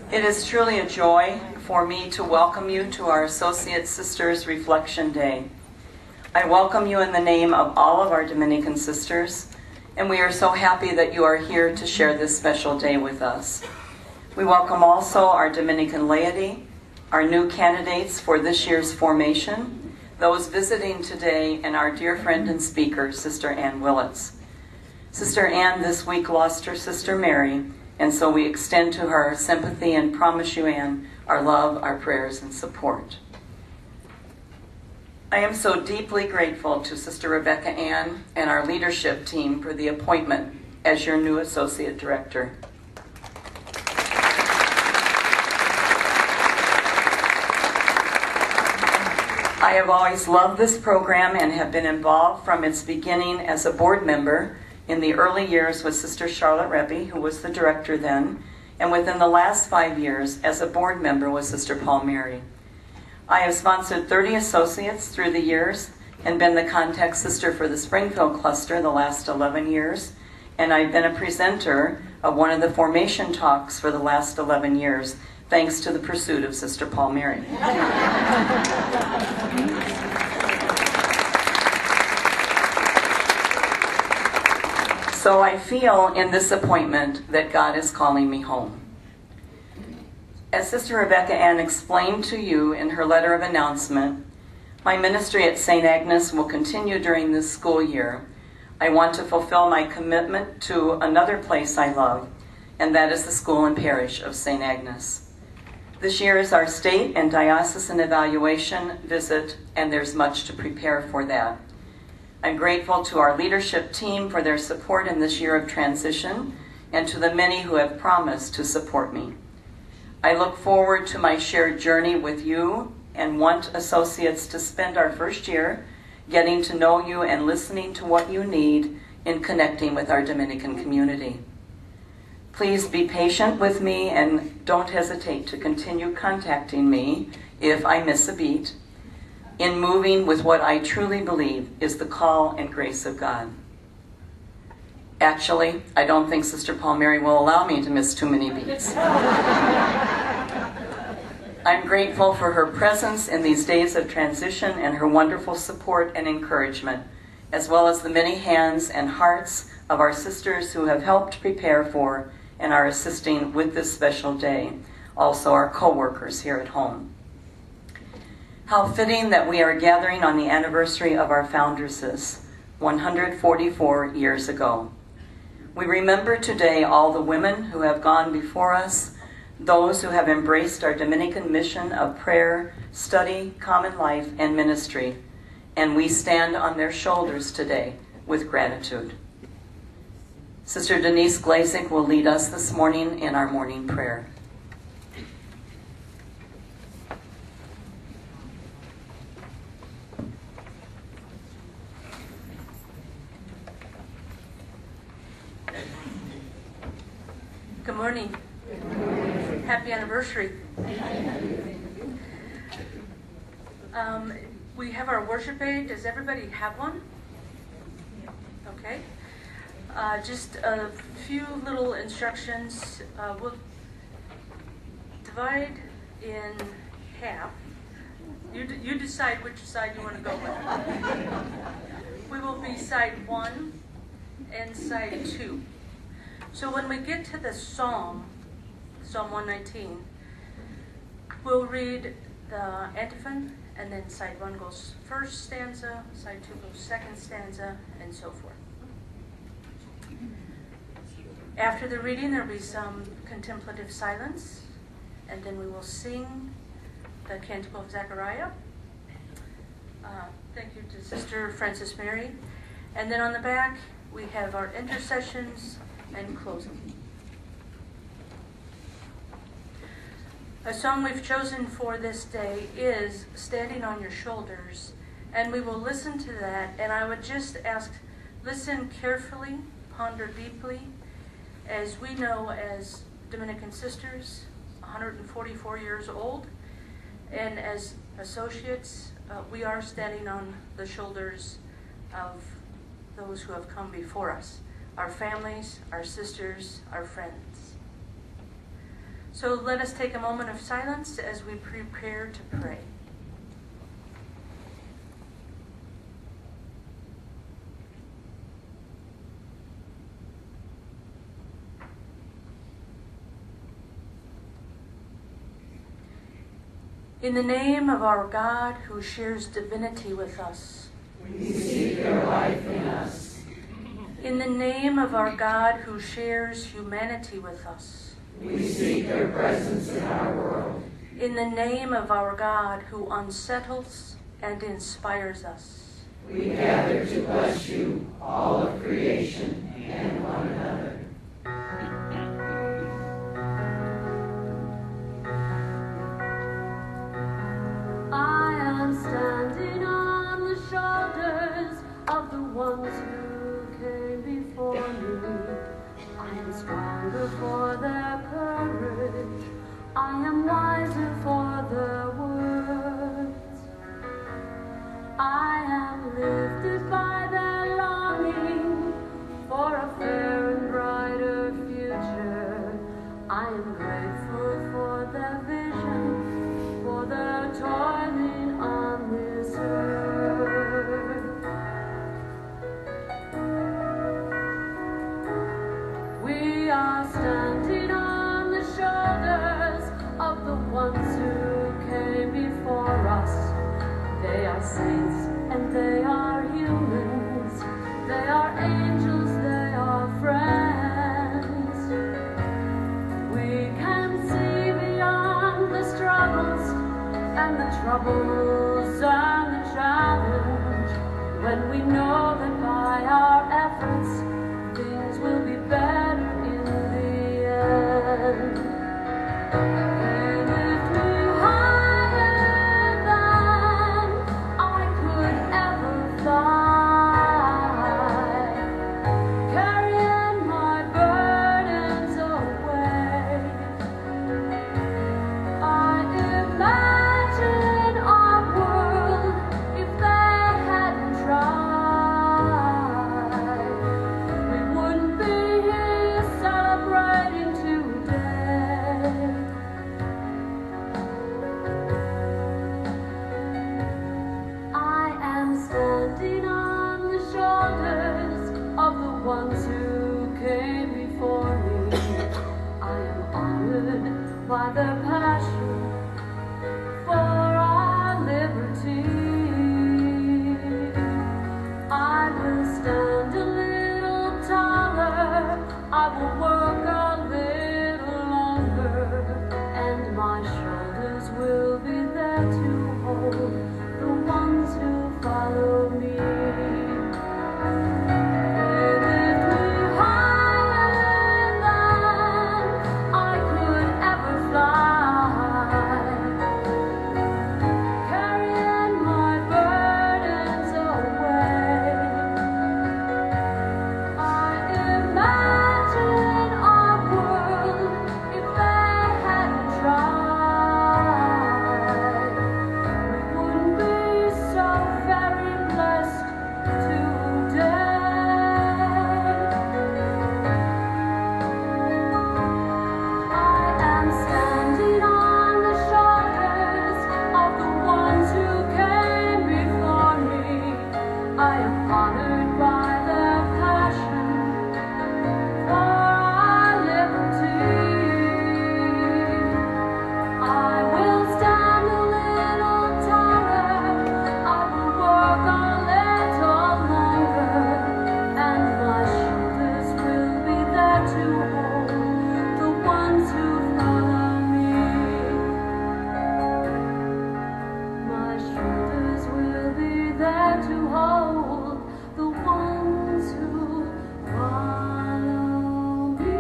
It is truly a joy for me to welcome you to our Associate Sisters Reflection Day. I welcome you in the name of all of our Dominican sisters, and we are so happy that you are here to share this special day with us. We welcome also our Dominican laity, our new candidates for this year's formation, those visiting today, and our dear friend and speaker, Sister Ann Willitz. Sister Ann this week lost her sister Mary, and so we extend to her sympathy and promise you, Ann, our love, our prayers, and support. I am so deeply grateful to Sister Rebecca Ann and our leadership team for the appointment as your new Associate Director. I have always loved this program and have been involved from its beginning as a board member in the early years with Sister Charlotte Rebbe, who was the director then, and within the last 5 years as a board member with Sister Palmieri. I have sponsored 30 associates through the years and been the contact sister for the Springfield cluster the last 11 years, and I've been a presenter of one of the formation talks for the last 11 years, thanks to the pursuit of Sister Palmieri. So I feel in this appointment that God is calling me home. As Sister Rebecca Ann explained to you in her letter of announcement, my ministry at St. Agnes will continue during this school year. I want to fulfill my commitment to another place I love, and that is the school and parish of St. Agnes. This year is our state and diocesan evaluation visit, and there's much to prepare for that. I'm grateful to our leadership team for their support in this year of transition and to the many who have promised to support me. I look forward to my shared journey with you and want associates to spend our first year getting to know you and listening to what you need in connecting with our Dominican community. Please be patient with me and don't hesitate to continue contacting me if I miss a beat in moving with what I truly believe is the call and grace of God. Actually, I don't think Sister Palmieri will allow me to miss too many beats. I'm grateful for her presence in these days of transition and her wonderful support and encouragement, as well as the many hands and hearts of our sisters who have helped prepare for and are assisting with this special day, also our co-workers here at home. How fitting that we are gathering on the anniversary of our foundresses, 144 years ago. We remember today all the women who have gone before us, those who have embraced our Dominican mission of prayer, study, common life, and ministry, and we stand on their shoulders today with gratitude. Sister Denise Glazik will lead us this morning in our morning prayer. Good morning. Happy anniversary. We have our worship aid. Does everybody have one? Okay. Just a few little instructions. We'll divide in half. You decide which side you want to go with. We will be side 1 and side 2. So when we get to the Psalm 119, we'll read the antiphon, and then side 1 goes first stanza, side 2 goes second stanza, and so forth. After the reading, there will be some contemplative silence, and then we will sing the Canticle of Zechariah. Thank you to Sister Frances Mary. And then on the back, we have our intercessions and closing. A song we've chosen for this day is Standing on Your Shoulders, and we will listen to that, and I would just ask, listen carefully, ponder deeply, as we know as Dominican sisters, 144 years old, and as associates, we are standing on the shoulders of those who have come before us, our families, our sisters, our friends. So let us take a moment of silence as we prepare to pray. In the name of our God who shares divinity with us. We seek your life in us. In the name of our God who shares humanity with us. We seek your presence in our world. In the name of our God who unsettles and inspires us. We gather to bless you, all of creation, and one another. Standing on the shoulders of the ones who came before me, I am stronger for their courage, I am wiser for their words. I am lifted by their longing for a fair and brighter future. I am grateful for their vision, for their toiling on this earth. We are standing on the shoulders of the ones who came before us. They are saints and they are humans. They are angels, they are friends. We can see beyond the struggles and the troubles and the challenge, when we know that by our efforts things will be better in the end. They lift me higher than I could ever fly, carrying my burdens away. I imagine our world if they hadn't tried. We wouldn't be here celebrating today. I am standing on the shoulders of the ones who came before me. I am honored by their passion for our liberty. I will stand a little taller, I will work a little longer, and my shoulders will be there to hold the ones who follow me. They lift me higher than I could ever fly, carrying my burdens away. I imagine our world if they hadn't tried. We wouldn't be so very blessed today. I am standing on the shoulders of the ones who came before me. I am honored by their passion for our liberty. I will stand a little taller, I will work a little longer, and my shoulders will be there to hold the ones who follow me. My shoulders will be there to hold the ones who follow me.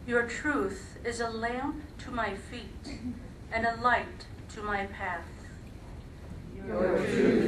Your truth is a lamp to my feet and a light to my path. Your truth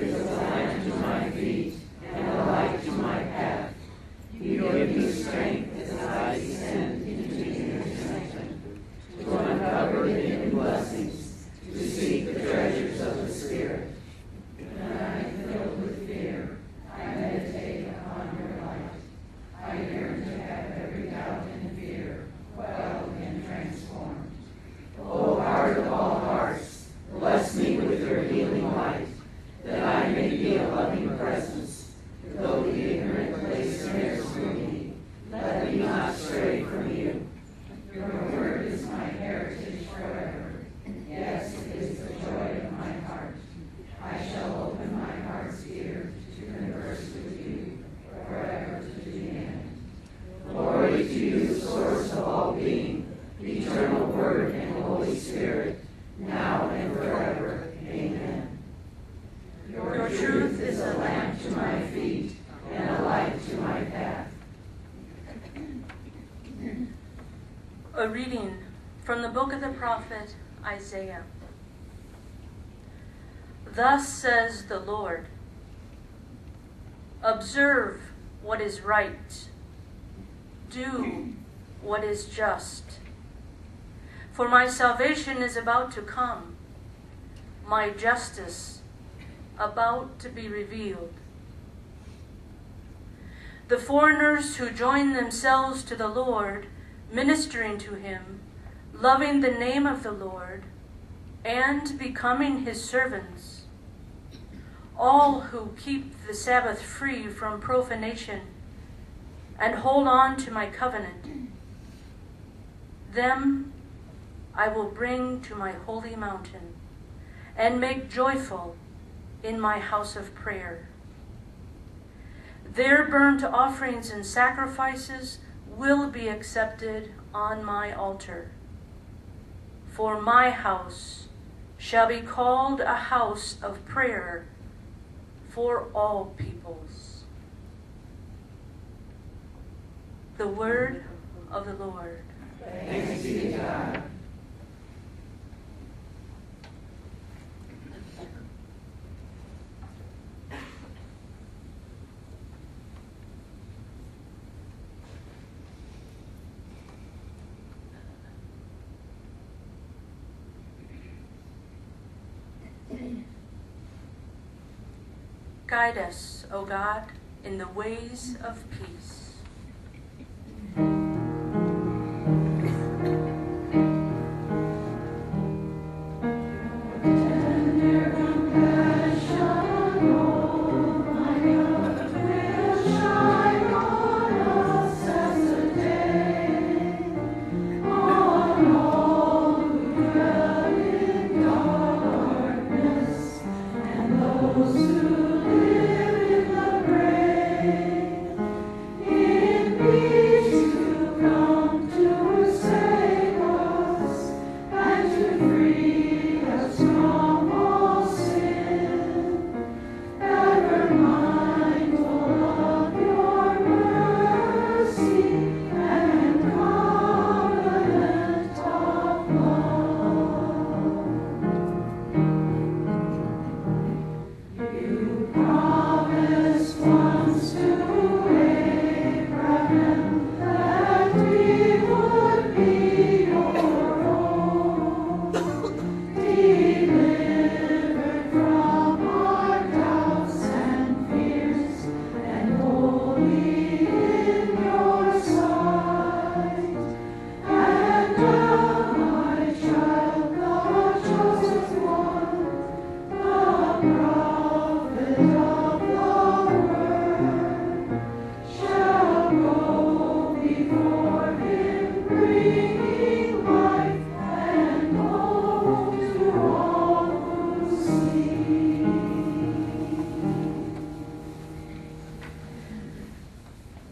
A reading from the book of the prophet Isaiah. Thus says the Lord, observe what is right, do what is just. For my salvation is about to come, my justice about to be revealed. The foreigners who join themselves to the Lord, ministering to him, loving the name of the Lord, and becoming his servants, all who keep the Sabbath free from profanation and hold on to my covenant, them I will bring to my holy mountain and make joyful in my house of prayer. Their burnt offerings and sacrifices will be accepted on my altar. For my house shall be called a house of prayer for all peoples. The word of the Lord. Thanks be to God. Guide us, O God, in the ways of peace.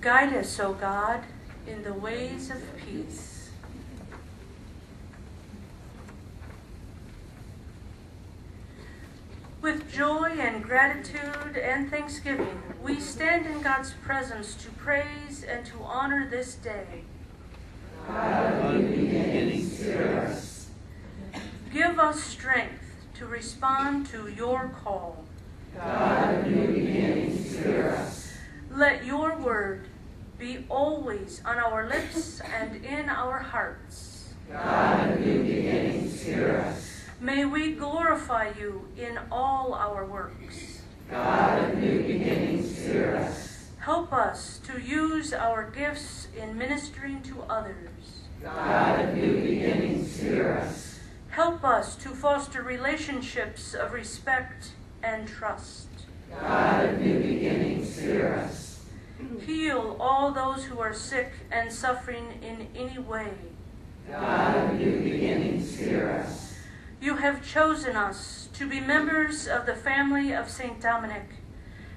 Guide us, O God, in the ways of peace. With joy and gratitude and thanksgiving, we stand in God's presence to praise and to honor this day. God of new beginnings, hear us. Give us strength to respond to your call. God of new beginnings, hear us. Let your word be always on our lips and in our hearts. God of new beginnings, hear us. May we glorify you in all our works. God of new beginnings, hear us. Help us to use our gifts in ministering to others. God of new beginnings, hear us. Help us to foster relationships of respect and trust. God of new beginnings, hear us. Heal all those who are sick and suffering in any way. God of new beginnings, hear us. You have chosen us to be members of the family of St. Dominic.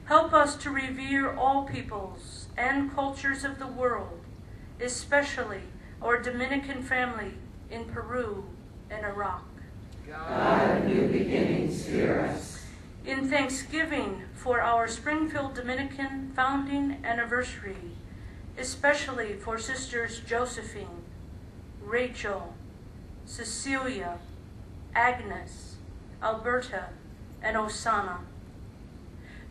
Help us to revere all peoples and cultures of the world, especially our Dominican family in Peru and Iraq. God of new beginnings, hear us. In thanksgiving for our Springfield Dominican founding anniversary, especially for Sisters Josephine, Rachel, Cecilia, Agnes, Alberta, and Osana.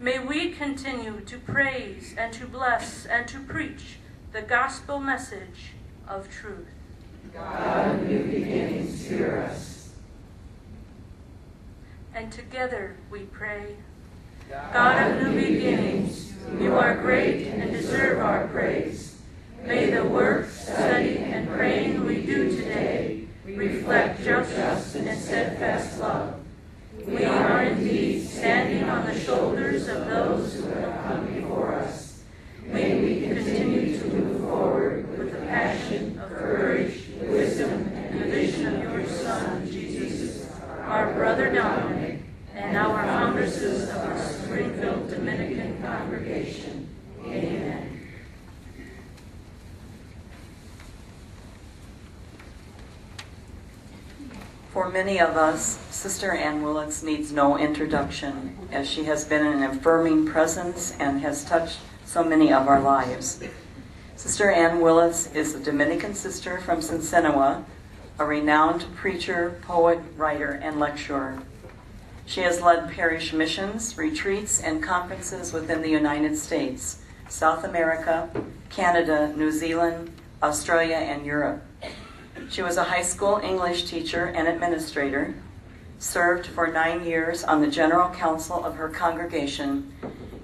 May we continue to praise and to bless and to preach the gospel message of truth. God of new beginnings, hear us. And together we pray. God of new beginnings, you are great and deserve our praise. May the work, study, and praying we do today reflect just and steadfast love. We are indeed standing on the shoulders of those who have come before us. May we continue to move forward with the passion, courage, wisdom, and the vision of your Son, Jesus, our brother Dominic, and our foundresses of our Springfield Dominican congregation. Amen. For many of us, Sister Ann Willitz needs no introduction, as she has been an affirming presence and has touched so many of our lives. Sister Ann Willitz is a Dominican sister from Cincinnati, a renowned preacher, poet, writer, and lecturer. She has led parish missions, retreats, and conferences within the United States, South America, Canada, New Zealand, Australia, and Europe. She was a high school English teacher and administrator, served for 9 years on the general council of her congregation,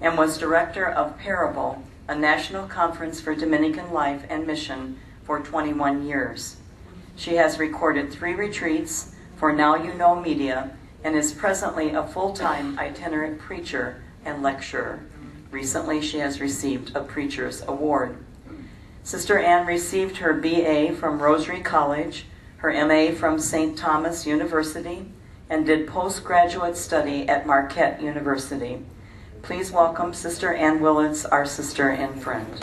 and was director of Parable, a national conference for Dominican life and mission, for 21 years. She has recorded 3 retreats for Now You Know Media and is presently a full-time itinerant preacher and lecturer. Recently, she has received a Preacher's Award. Sister Ann received her BA from Rosary College, her MA from St. Thomas University, and did postgraduate study at Marquette University. Please welcome Sister Ann Willitz, our sister and friend.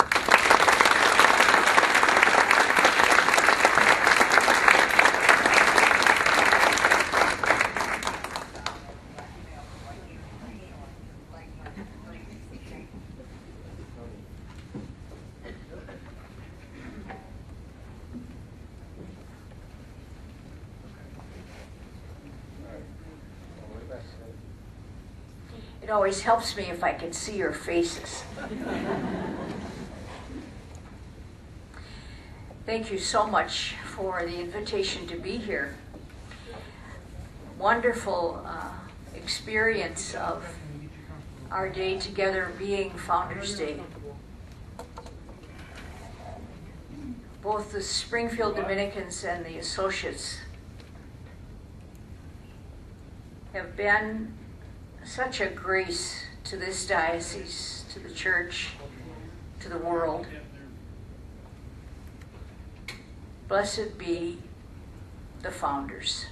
It always helps me if I can see your faces. Thank you so much for the invitation to be here. Wonderful experience of our day together being Founders Day. Both the Springfield Dominicans and the associates have been such a grace to this diocese, to the church, to the world. Blessed be the founders.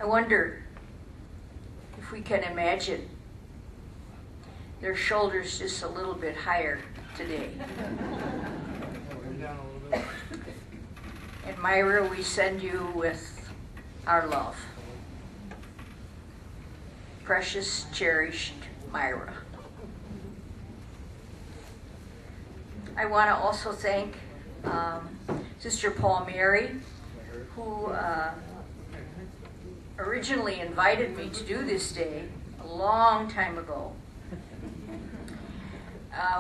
I wonder if we can imagine their shoulders just a little bit higher today. And Myra, we send you with our love. Precious, cherished Myra. I want to also thank Sister Paul Mary, who originally invited me to do this day a long time ago.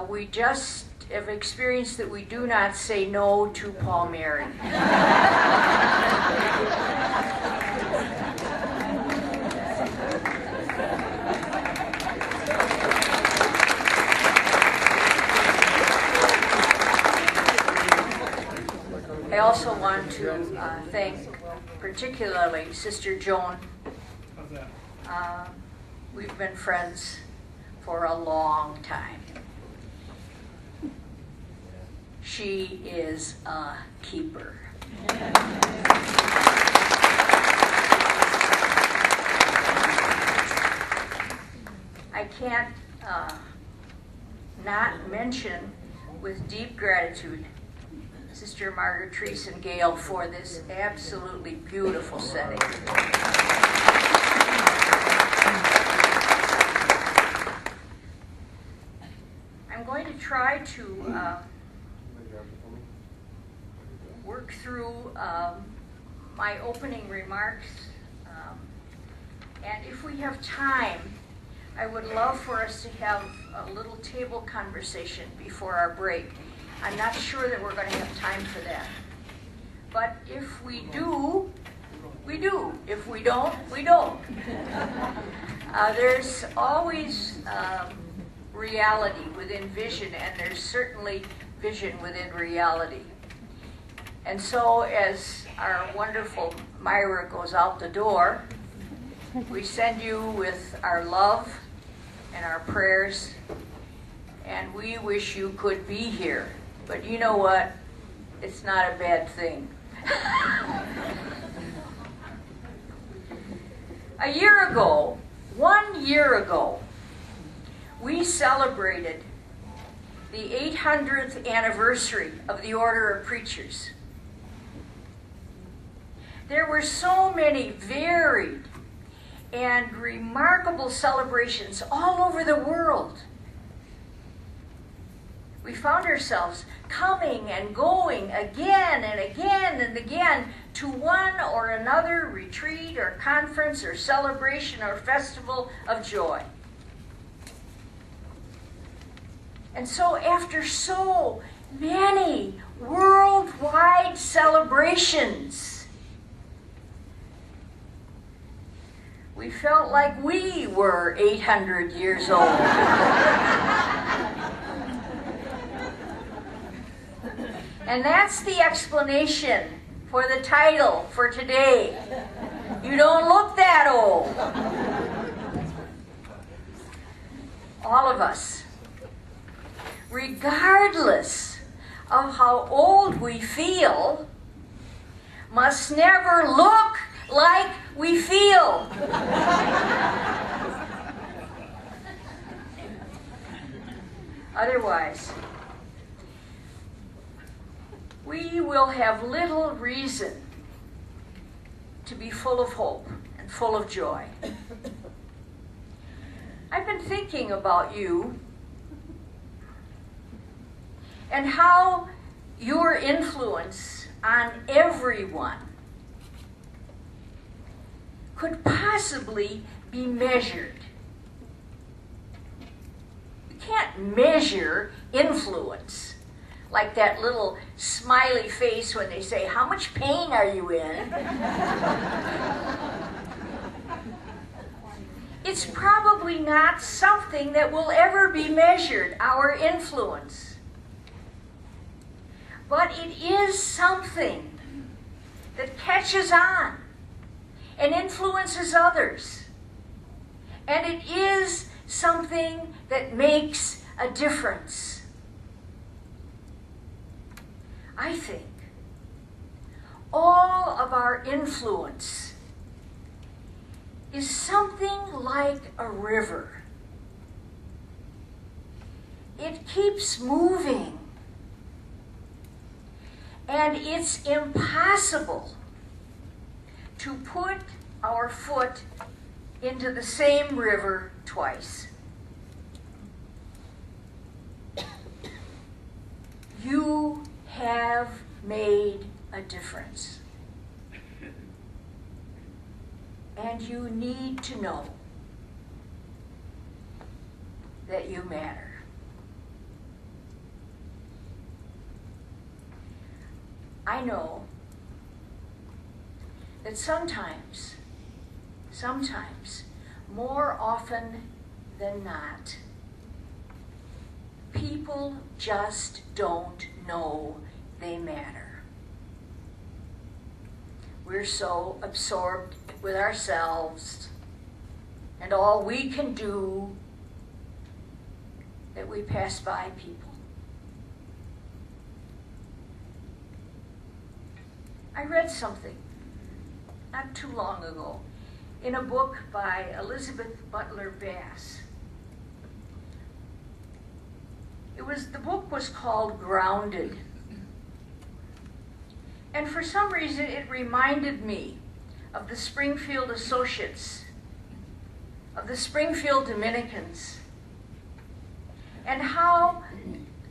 We just have experienced that we do not say no to Paul Mary. I also want to thank particularly Sister Joan. We've been friends for a long time. She is a keeper. I can't not mention with deep gratitude Sister Margaret Treese and Gail for this absolutely beautiful setting. I'm going to try to my opening remarks. And if we have time, I would love for us to have a little table conversation before our break. I'm not sure that we're going to have time for that. But if we do, we do. If we don't, we don't. There's always reality within vision, and there's certainly vision within reality. And so as our wonderful Myra goes out the door, we send you with our love and our prayers, and we wish you could be here. But you know what? It's not a bad thing. A year ago, 1 year ago, we celebrated the 800th anniversary of the Order of Preachers. There were so many varied and remarkable celebrations all over the world. We found ourselves coming and going again and again and again to one or another retreat or conference or celebration or festival of joy. And so after so many worldwide celebrations, we felt like we were 800 years old. And that's the explanation for the title for today. You don't look that old. All of us, regardless of how old we feel, must never look like we feel. Otherwise, we will have little reason to be full of hope and full of joy. I've been thinking about you and how your influence on everyone could possibly be measured. You can't measure influence like that little smiley face when they say, "How much pain are you in?" It's probably not something that will ever be measured, our influence. But it is something that catches on and influences others. And it is something that makes a difference. I think all of our influence is something like a river. It keeps moving. And it's impossible to put our foot into the same river twice. You have made a difference. And you need to know that you matter. I know that sometimes, more often than not, people just don't know they matter. We're so absorbed with ourselves and all we can do that we pass by people. I read something not too long ago in a book by Elizabeth Butler Bass. The book was called Grounded. And for some reason it reminded me of the Springfield Associates, of the Springfield Dominicans, and how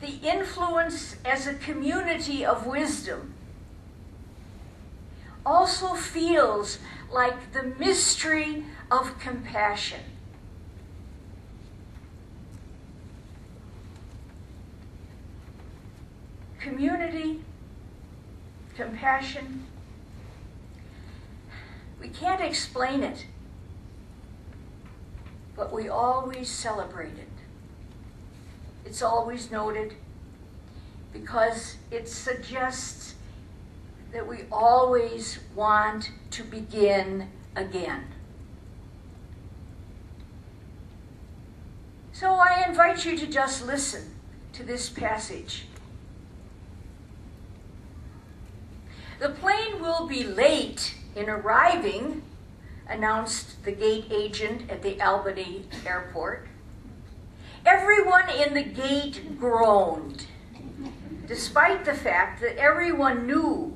the influence as a community of wisdom also feels like the mystery of compassion. Community, compassion, we can't explain it, but we always celebrate it. It's always noted because it suggests that we always want to begin again. So I invite you to just listen to this passage. The plane will be late in arriving, announced the gate agent at the Albany airport. Everyone in the gate groaned, despite the fact that everyone knew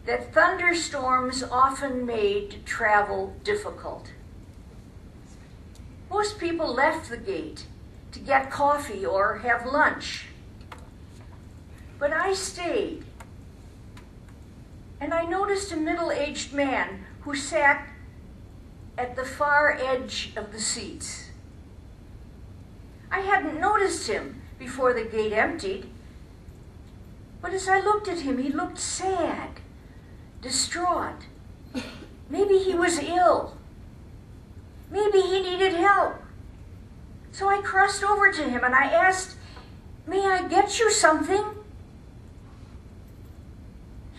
that thunderstorms often made travel difficult. Most people left the gate to get coffee or have lunch, but I stayed. And I noticed a middle-aged man who sat at the far edge of the seats. I hadn't noticed him before the gate emptied, but as I looked at him, he looked sad, distraught. Maybe he was ill. Maybe he needed help. So I crossed over to him and I asked, "May I get you something?"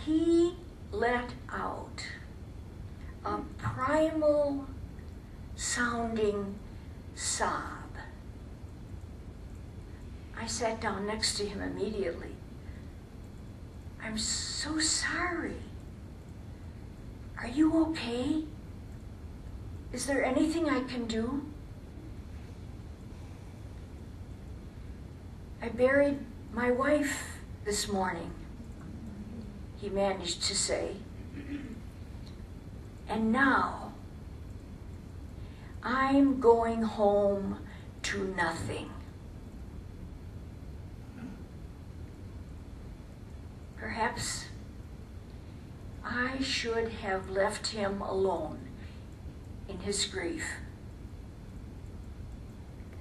He let out a primal sounding sob. I sat down next to him immediately. "I'm so sorry. Are you okay? Is there anything I can do?" "I buried my wife this morning," he managed to say. "And now I'm going home to nothing." Perhaps I should have left him alone in his grief.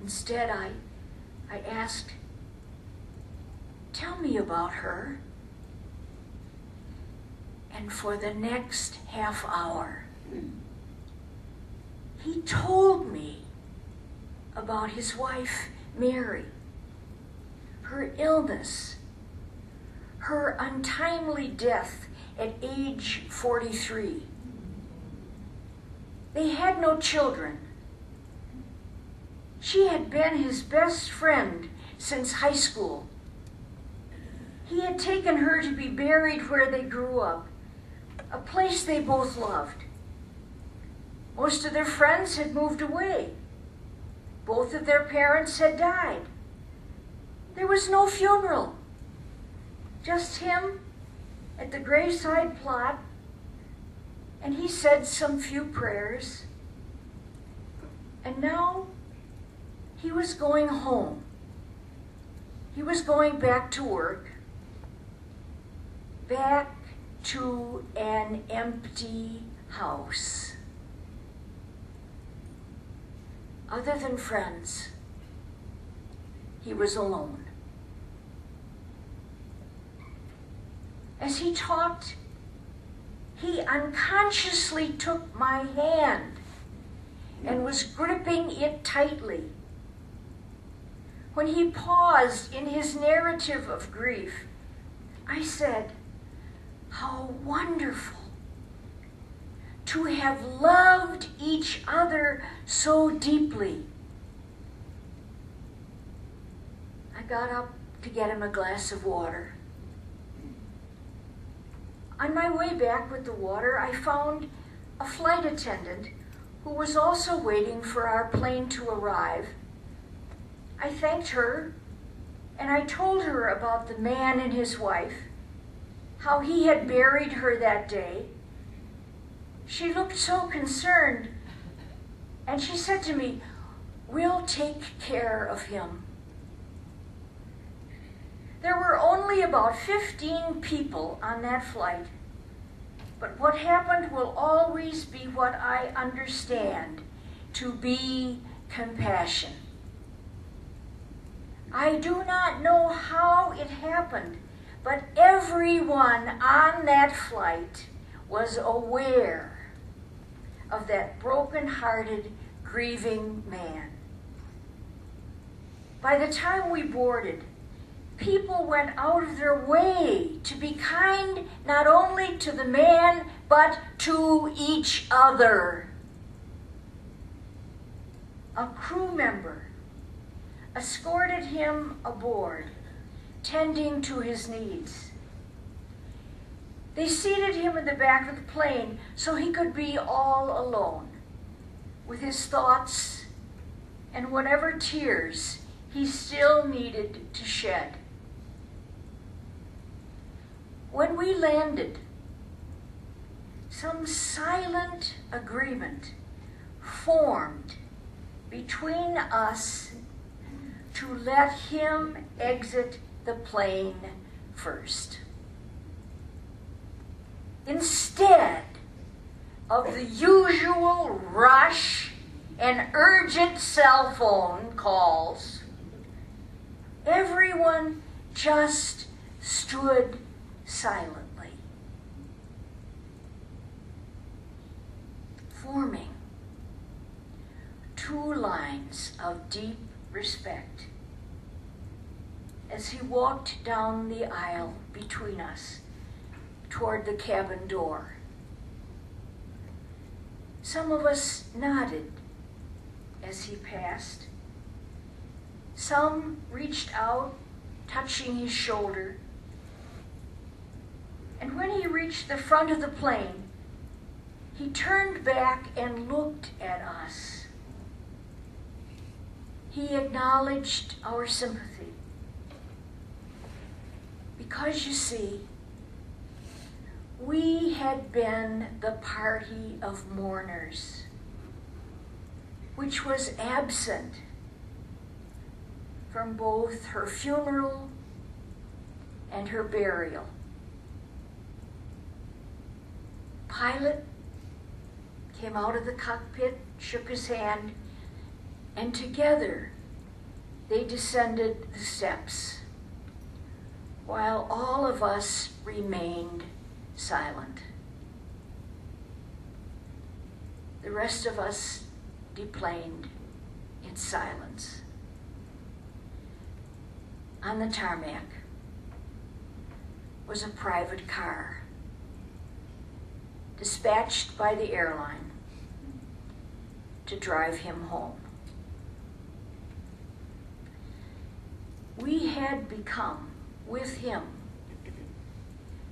Instead, I asked, "Tell me about her." And for the next half hour, he told me about his wife, Mary, her illness, her untimely death at age 43. They had no children. She had been his best friend since high school. He had taken her to be buried where they grew up, a place they both loved. Most of their friends had moved away. Both of their parents had died. There was no funeral, just him at the graveside plot, and he said some few prayers. And now he was going home. He was going back to work, back to an empty house. Other than friends, he was alone. As he talked, he unconsciously took my hand and was gripping it tightly. When he paused in his narrative of grief, I said, "How wonderful to have loved each other so deeply." I got up to get him a glass of water. On my way back with the water, I found a flight attendant who was also waiting for our plane to arrive. I thanked her, and I told her about the man and his wife, how he had buried her that day. She looked so concerned, and she said to me, "We'll take care of him." There were only about 15 people on that flight, But what happened will always be what I understand to be compassion. I do not know how it happened, but everyone on that flight was aware of that broken-hearted, grieving man. By the time we boarded, people went out of their way to be kind not only to the man, but to each other. A crew member escorted him aboard, tending to his needs. They seated him in the back of the plane so he could be all alone with his thoughts and whatever tears he still needed to shed. When we landed, some silent agreement formed between us to let him exit the plane first. Instead of the usual rush and urgent cell phone calls, everyone just stood silently, forming two lines of deep respect as he walked down the aisle between us toward the cabin door. Some of us nodded as he passed. Some reached out, touching his shoulder. And when he reached the front of the plane, he turned back and looked at us. He acknowledged our sympathy. Because you see, we had been the party of mourners, which was absent from both her funeral and her burial. Pilot came out of the cockpit, shook his hand, and together they descended the steps, while all of us remained silent. The rest of us deplaned in silence. On the tarmac was a private car, dispatched by the airline to drive him home. We had become, with him,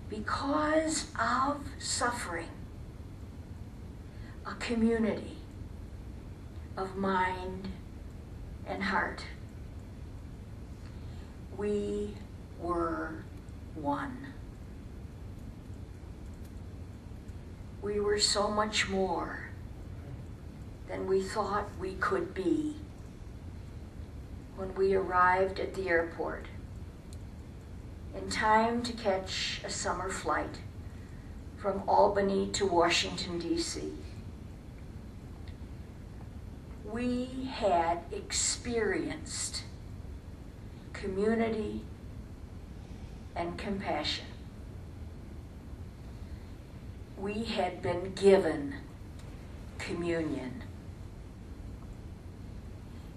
because of suffering, a community of mind and heart. We were one. We were so much more than we thought we could be when we arrived at the airport in time to catch a summer flight from Albany to Washington, D.C. We had experienced community and compassion. We had been given communion.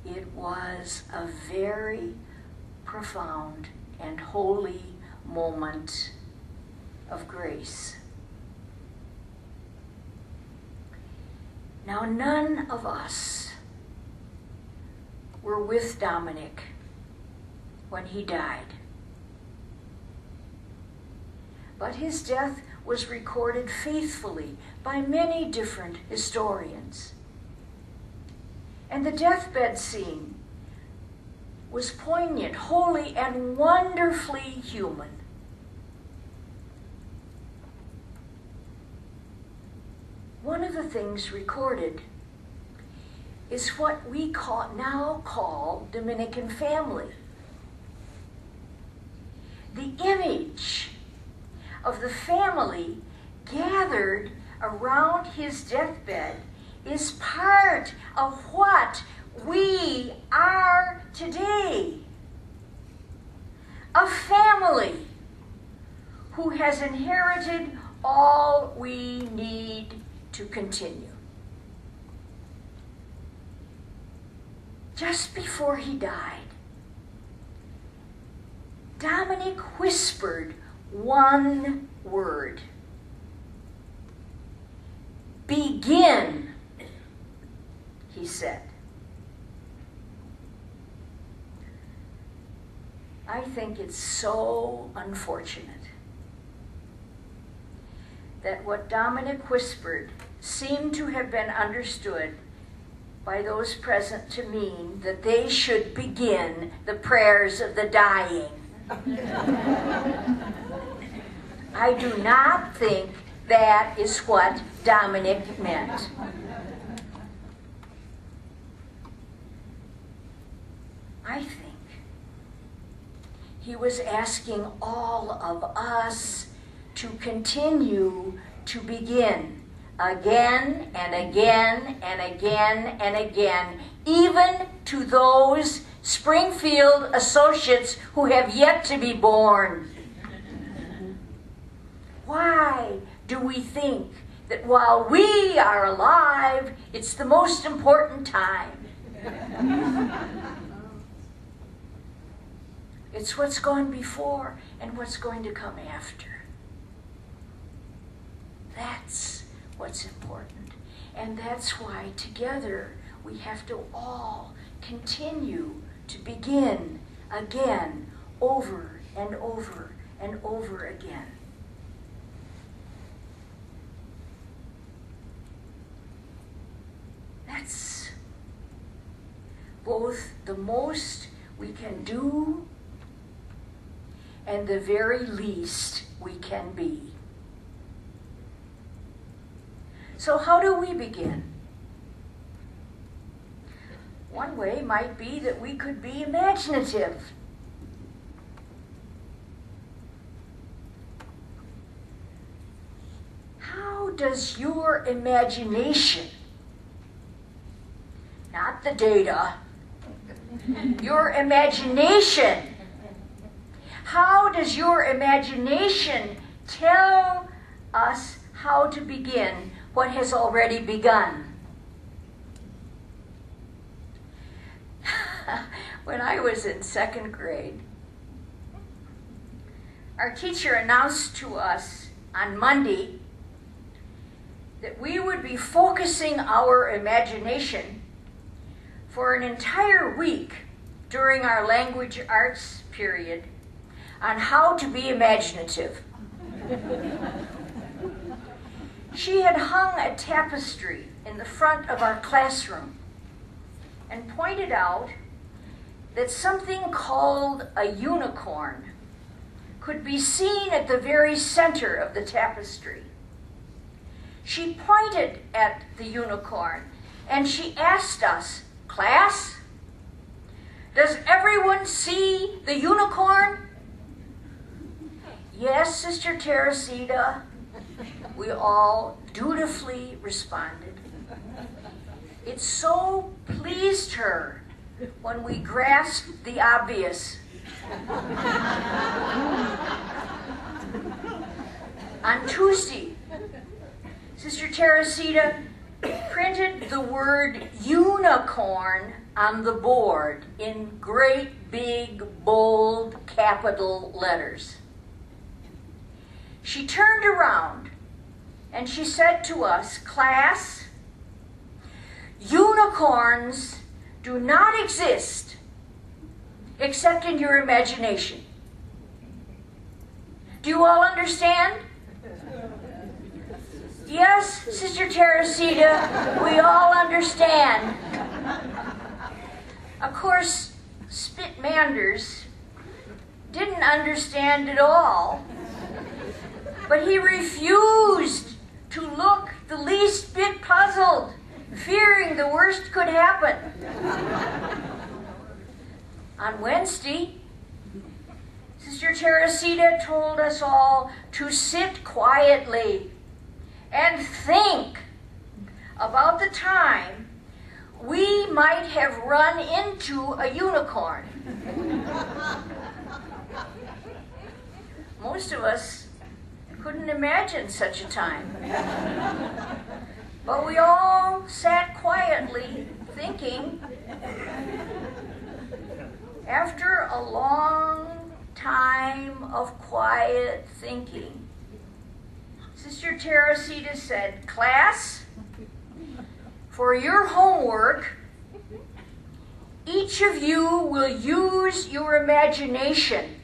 It was a very profound and holy moment of grace. Now, none of us were with Dominic when he died, but his death was recorded faithfully by many different historians. And the deathbed scene was poignant, holy, and wonderfully human. One of the things recorded is what we now call Dominican family. The image of the family gathered around his deathbed is part of what we are today. A family who has inherited all we need to continue. Just before he died, Dominic whispered one word. Begin, he said. I think it's so unfortunate that what Dominic whispered seemed to have been understood by those present to mean that they should begin the prayers of the dying. I do not think that is what Dominic meant. I think he was asking all of us to continue to begin again and again and again and again, even to those Springfield associates who have yet to be born. Why do we think that while we are alive, it's the most important time? It's what's gone before and what's going to come after. That's what's important. And that's why together we have to all continue to begin again, over and over and over again. That's both the most we can do and the very least we can be. So how do we begin? One way might be that we could be imaginative. How does your imagination, not the data, your imagination, how does your imagination tell us how to begin what has already begun? When I was in second grade, our teacher announced to us on Monday that we would be focusing our imagination for an entire week during our language arts period on how to be imaginative. She had hung a tapestry in the front of our classroom and pointed out that something called a unicorn could be seen at the very center of the tapestry. She pointed at the unicorn and she asked us, "Class, does everyone see the unicorn?" "Yes, Sister Teresita," we all dutifully responded. It so pleased her when we grasped the obvious. On Tuesday, Sister Teresita printed the word unicorn on the board in great big bold capital letters. She turned around and she said to us, "Class, unicorns do not exist except in your imagination. Do you all understand?" "Yes, Sister Teresita, we all understand." Of course, Spit Manders didn't understand at all, but he refused to look the least bit puzzled, fearing the worst could happen. On Wednesday, Sister Teresita told us all to sit quietly and think about the time we might have run into a unicorn. Most of us couldn't imagine such a time. But we all sat quietly thinking. After a long time of quiet thinking, Sister Teresita said, "Class, for your homework, each of you will use your imagination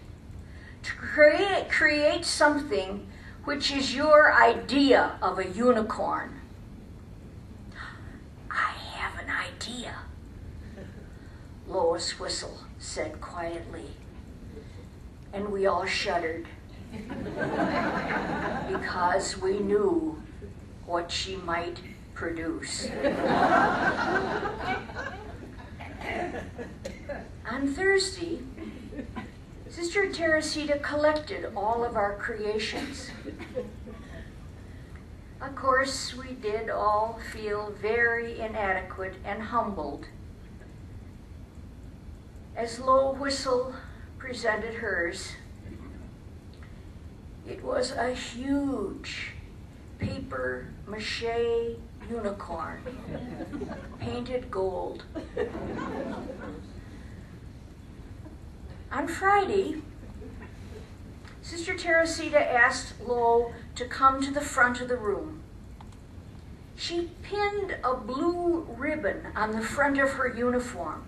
to create something which is your idea of a unicorn." "I have an idea," Lois Whistle said quietly, and we all shuddered because we knew what she might produce. On Thursday, Sister Teresita collected all of our creations. Of course, we did all feel very inadequate and humbled as Lo Whistle presented hers. It was a huge paper mache unicorn, painted gold. On Friday, Sister Teresita asked Lo to come to the front of the room. She pinned a blue ribbon on the front of her uniform.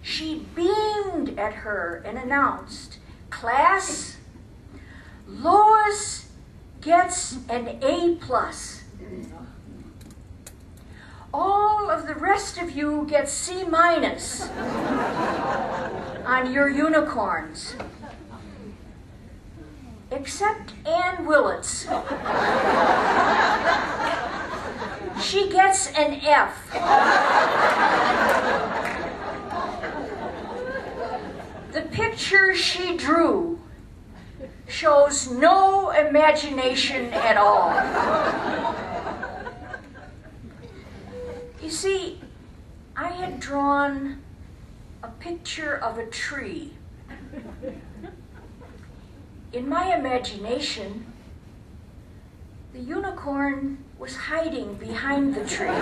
She beamed at her and announced, "Class, Lois gets an A+. All of the rest of you get C- on your unicorns, except Ann Willitz. She gets an F. The picture she drew shows no imagination at all. You see, I had drawn a picture of a tree. In my imagination, the unicorn was hiding behind the tree.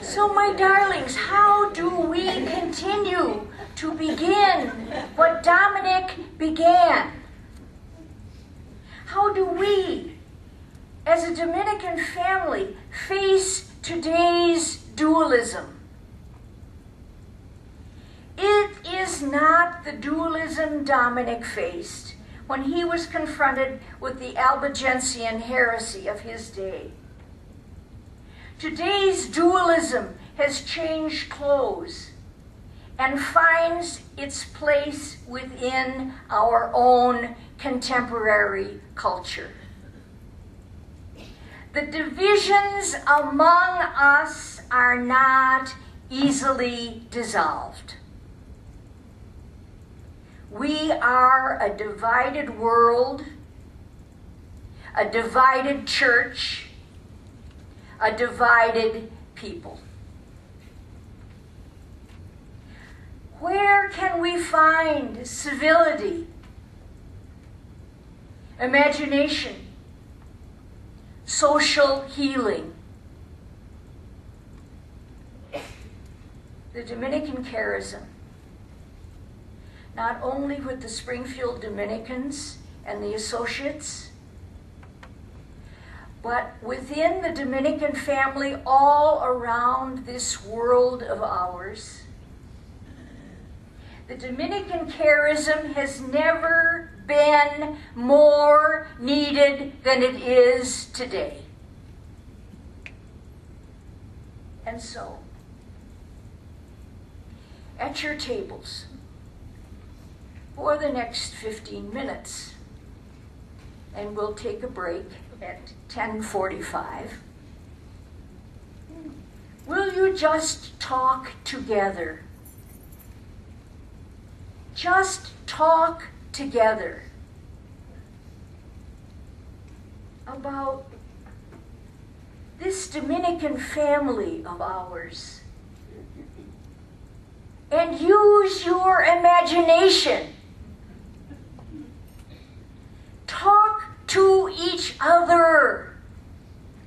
So, my darlings, how do we continue to begin what Dominic began? How do we, as a Dominican family, face today's dualism? It is not the dualism Dominic faced when he was confronted with the Albigensian heresy of his day. Today's dualism has changed clothes and finds its place within our own contemporary culture. The divisions among us are not easily dissolved. We are a divided world, a divided church, a divided people. Where can we find civility, imagination, social healing? The Dominican charism, not only with the Springfield Dominicans and the associates, but within the Dominican family all around this world of ours. The Dominican charism has never been more needed than it is today. And so, at your tables, for the next 15 minutes, and we'll take a break at 10:45. Will you just talk together just talk together about this Dominican family of ours and use your imagination. Talk to each other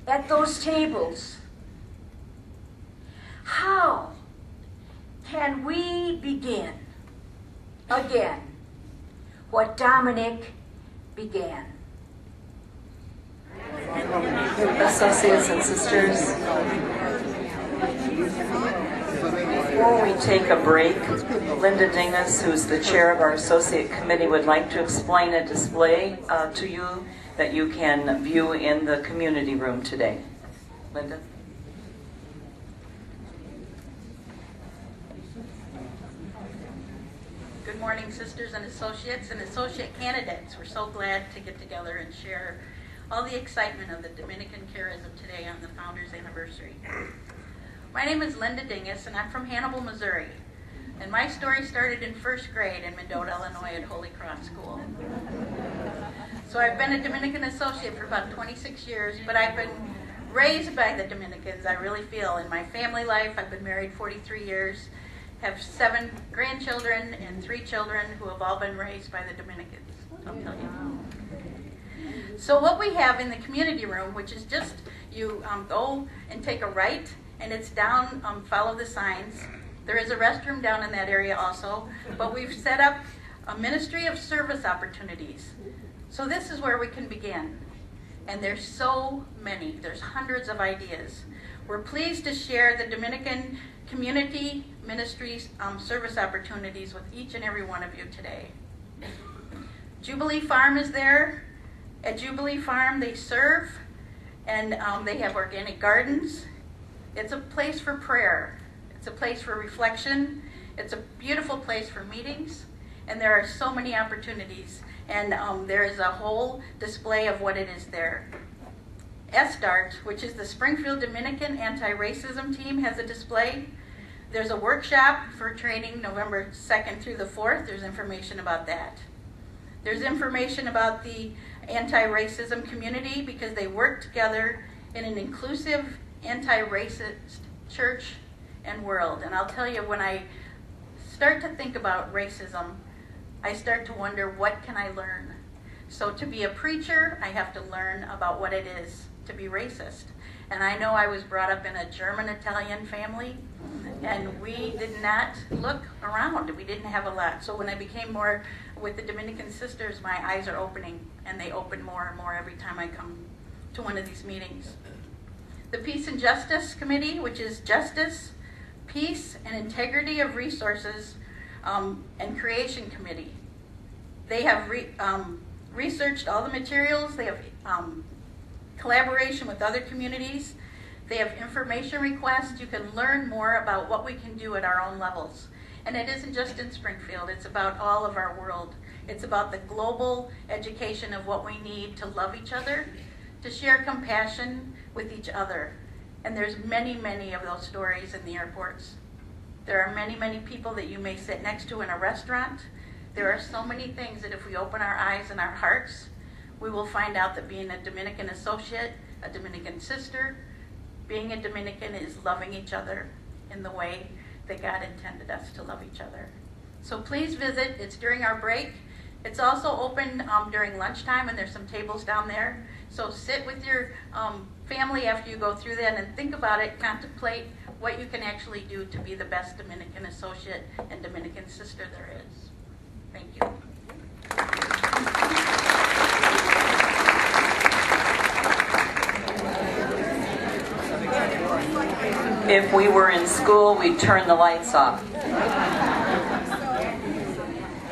at those tables. How can we begin again what Dominic began? Associates and sisters, before we take a break, Linda Dingus, who's the chair of our associate committee, would like to explain a display to you that you can view in the community room today. Linda? Good morning, sisters and associates and associate candidates. We're so glad to get together and share all the excitement of the Dominican charism today on the Founders Anniversary. My name is Linda Dingus, and I'm from Hannibal, Missouri. And my story started in first grade in Mendota, Illinois at Holy Cross School. So I've been a Dominican associate for about 26 years, but I've been raised by the Dominicans, I really feel. In my family life, I've been married 43 years, have 7 grandchildren and 3 children who have all been raised by the Dominicans, I'll tell you. So what we have in the community room, which is just, you go and take a right, and it's down, follow the signs. There is a restroom down in that area also, but we've set up a ministry of service opportunities. So this is where we can begin. And there's so many, there's hundreds of ideas. We're pleased to share the Dominican Community Ministries service opportunities with each and every one of you today. Jubilee Farm is there. At Jubilee Farm, they serve, and they have organic gardens. It's a place for prayer. It's a place for reflection. It's a beautiful place for meetings, and there are so many opportunities. And there is a whole display of what it is there. SDART, which is the Springfield Dominican Anti-Racism Team, has a display. There's a workshop for training November 2nd through the 4th. There's information about that. There's information about the anti-racism community because they work together in an inclusive, anti-racist church and world. And I'll tell you, when I start to think about racism, I start to wonder, what can I learn? So to be a preacher, I have to learn about what it is to be racist. And I know I was brought up in a German-Italian family, and we did not look around. We didn't have a lot. So when I became more with the Dominican sisters, my eyes are opening, and they open more and more every time I come to one of these meetings. The Peace and Justice Committee, which is justice, peace, and integrity of resources, and creation committee. They have researched all the materials. They have collaboration with other communities. They have information requests. You can learn more about what we can do at our own levels. And it isn't just in Springfield. It's about all of our world. It's about the global education of what we need to love each other, to share compassion with each other. And there's many, many of those stories in the airports. There are many, many people that you may sit next to in a restaurant. There are so many things that if we open our eyes and our hearts, we will find out that being a Dominican associate, a Dominican sister, being a Dominican is loving each other in the way that God intended us to love each other. So please visit. It's during our break. It's also open during lunchtime, and there's some tables down there. So sit with your family after you go through that and think about it, contemplate what you can actually do to be the best Dominican associate and Dominican sister there is. Thank you. If we were in school, we'd turn the lights off.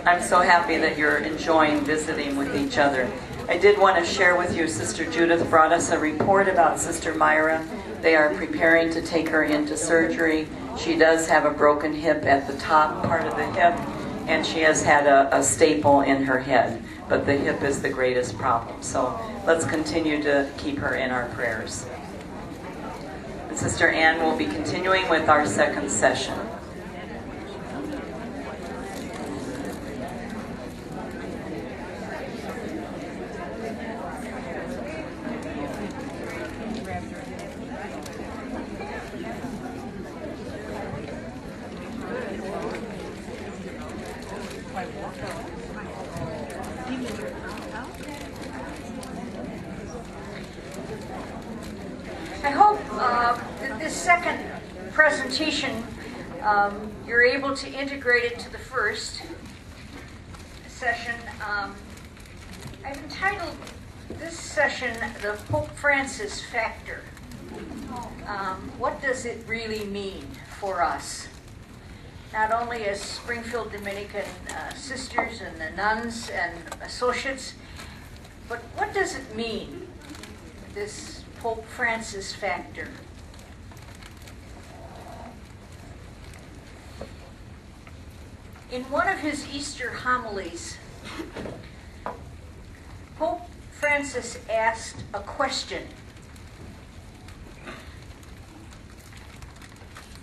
I'm so happy that you're enjoying visiting with each other. I did want to share with you, Sister Judith brought us a report about Sister Myra. They are preparing to take her into surgery. She does have a broken hip at the top part of the hip, and she has had a staple in her head. But the hip is the greatest problem. So let's continue to keep her in our prayers. And Sister Ann will be continuing with our second session. I hope that this second presentation, you're able to integrate it to the first session. I've entitled this session the Pope Francis Factor. What does it really mean for us? Not only as Springfield Dominican sisters and the nuns and associates, but what does it mean, this Pope Francis factor? In one of his Easter homilies, Pope Francis asked a question.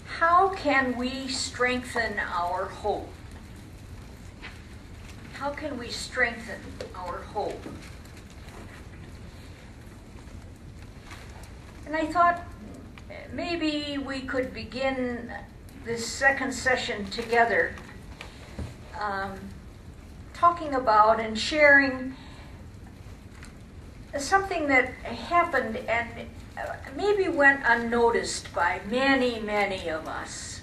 How can we strengthen our hope? How can we strengthen our hope? And I thought maybe we could begin this second session together talking about and sharing something that happened and maybe went unnoticed by many, many of us.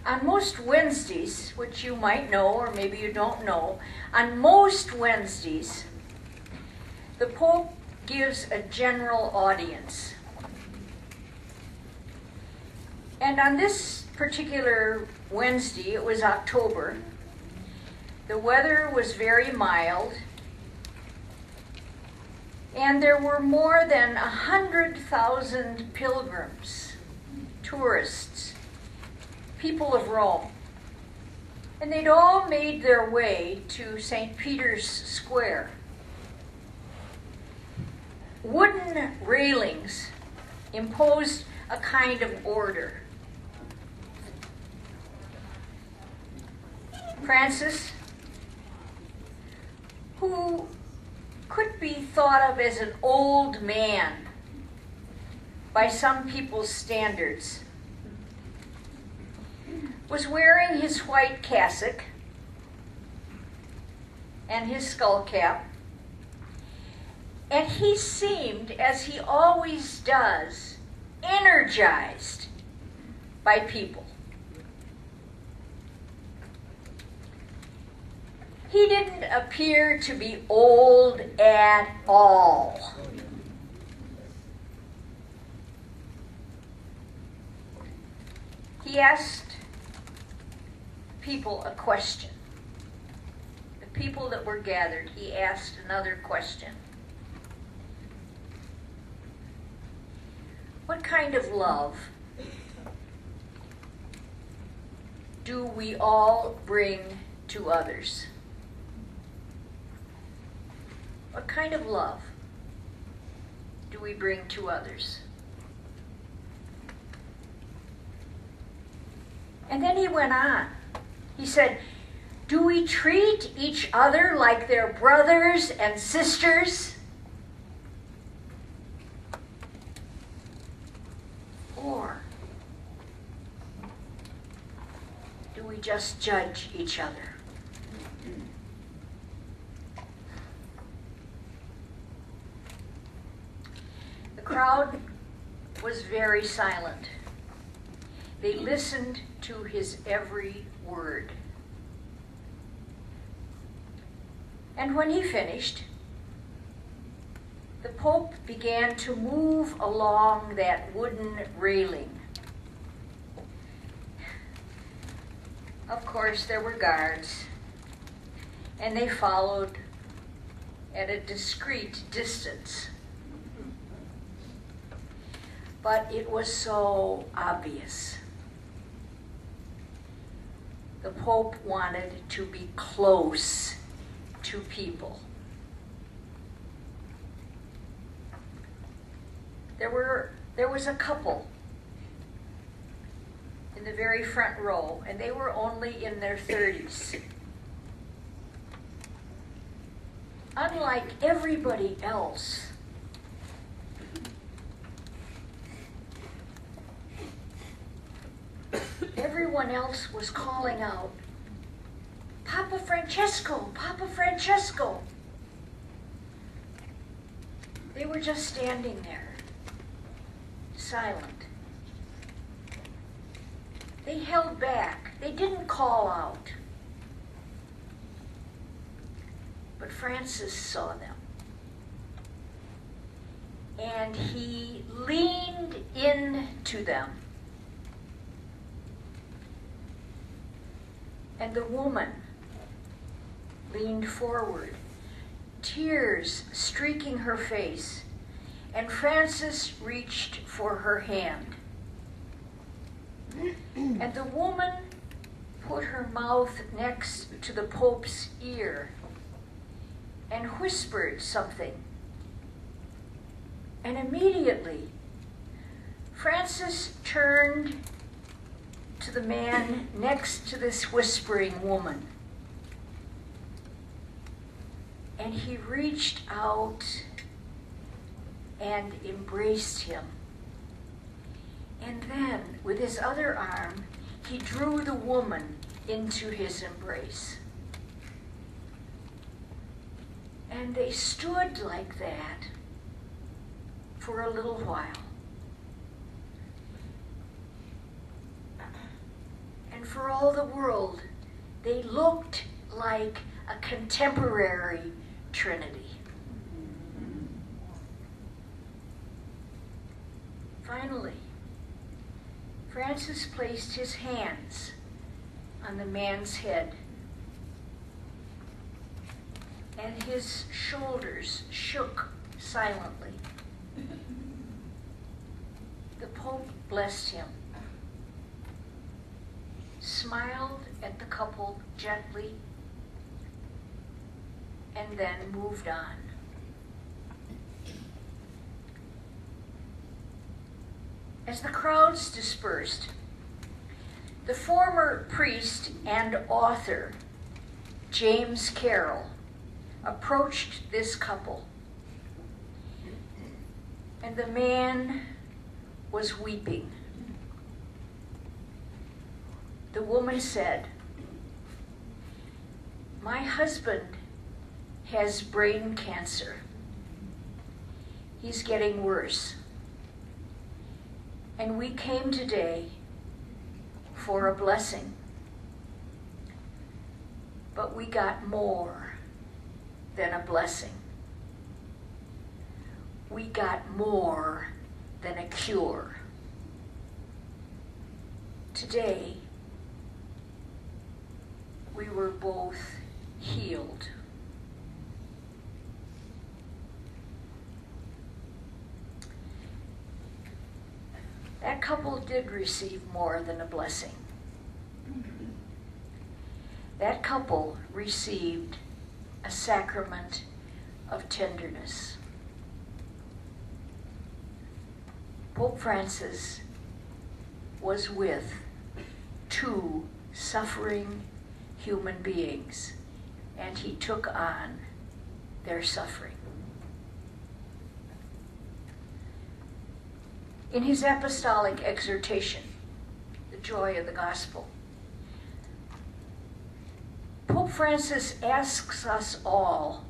On most Wednesdays, which you might know or maybe you don't know, on most Wednesdays, the Pope gives a general audience. And on this particular Wednesday, it was October, the weather was very mild, and there were more than 100,000 pilgrims, tourists, people of Rome. And they'd all made their way to St. Peter's Square. Wooden railings imposed a kind of order. Francis, who could be thought of as an old man by some people's standards, was wearing his white cassock and his skull cap, and he seemed, as he always does, energized by people. He didn't appear to be old at all. He asked people a question. The people that were gathered, he asked another question. What kind of love do we all bring to others? What kind of love do we bring to others? And then he went on. He said, do we treat each other like they're brothers and sisters? Or do we just judge each other? The crowd was very silent. They listened to his every word. And when he finished, the Pope began to move along that wooden railing. Of course, there were guards, and they followed at a discreet distance. But it was so obvious. The Pope wanted to be close to people. There was a couple in the very front row, and they were only in their 30s. Unlike everybody else, everyone else was calling out, Papa Francesco, Papa Francesco. They were just standing there, silent. They held back. They didn't call out. But Francis saw them. And he leaned into them. And the woman leaned forward, tears streaking her face, and Francis reached for her hand. And the woman put her mouth next to the Pope's ear and whispered something. And immediately, Francis turned to the man next to this whispering woman. And he reached out and embraced him. And then, with his other arm, he drew the woman into his embrace. And they stood like that for a little while. And for all the world, they looked like a contemporary Trinity. Finally, Francis placed his hands on the man's head, and his shoulders shook silently. The Pope blessed him, smiled at the couple gently, and then moved on. As the crowds dispersed, the former priest and author, James Carroll, approached this couple, and the man was weeping. The woman said, "My husband has brain cancer. He's getting worse. And we came today for a blessing. But we got more than a blessing. We got more than a cure. Today, we were both healed." That couple did receive more than a blessing. That couple received a sacrament of tenderness. Pope Francis was with two suffering human beings, and he took on their suffering. In his apostolic exhortation, The Joy of the Gospel, Pope Francis asks us all,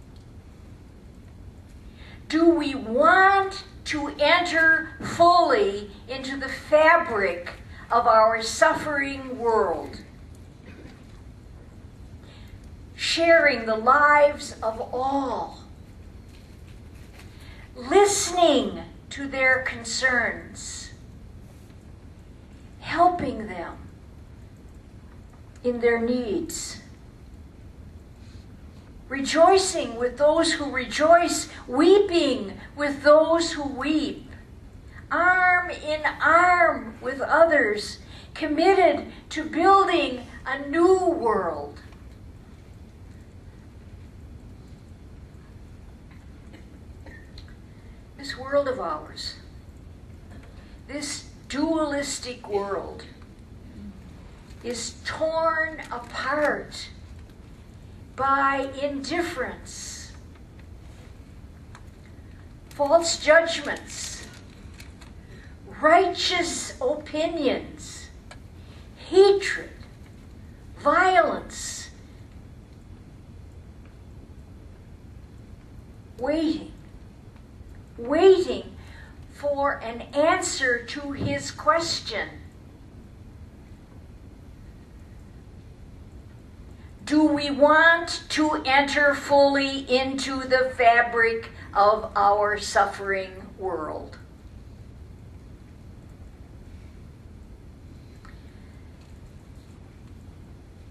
do we want to enter fully into the fabric of our suffering world, sharing the lives of all, listening to their concerns, helping them in their needs, rejoicing with those who rejoice, weeping with those who weep, arm in arm with others, committed to building a new world. This world of ours, this dualistic world, is torn apart by indifference, false judgments, righteous opinions, hatred, violence, waiting waiting for an answer to his question. Do we want to enter fully into the fabric of our suffering world?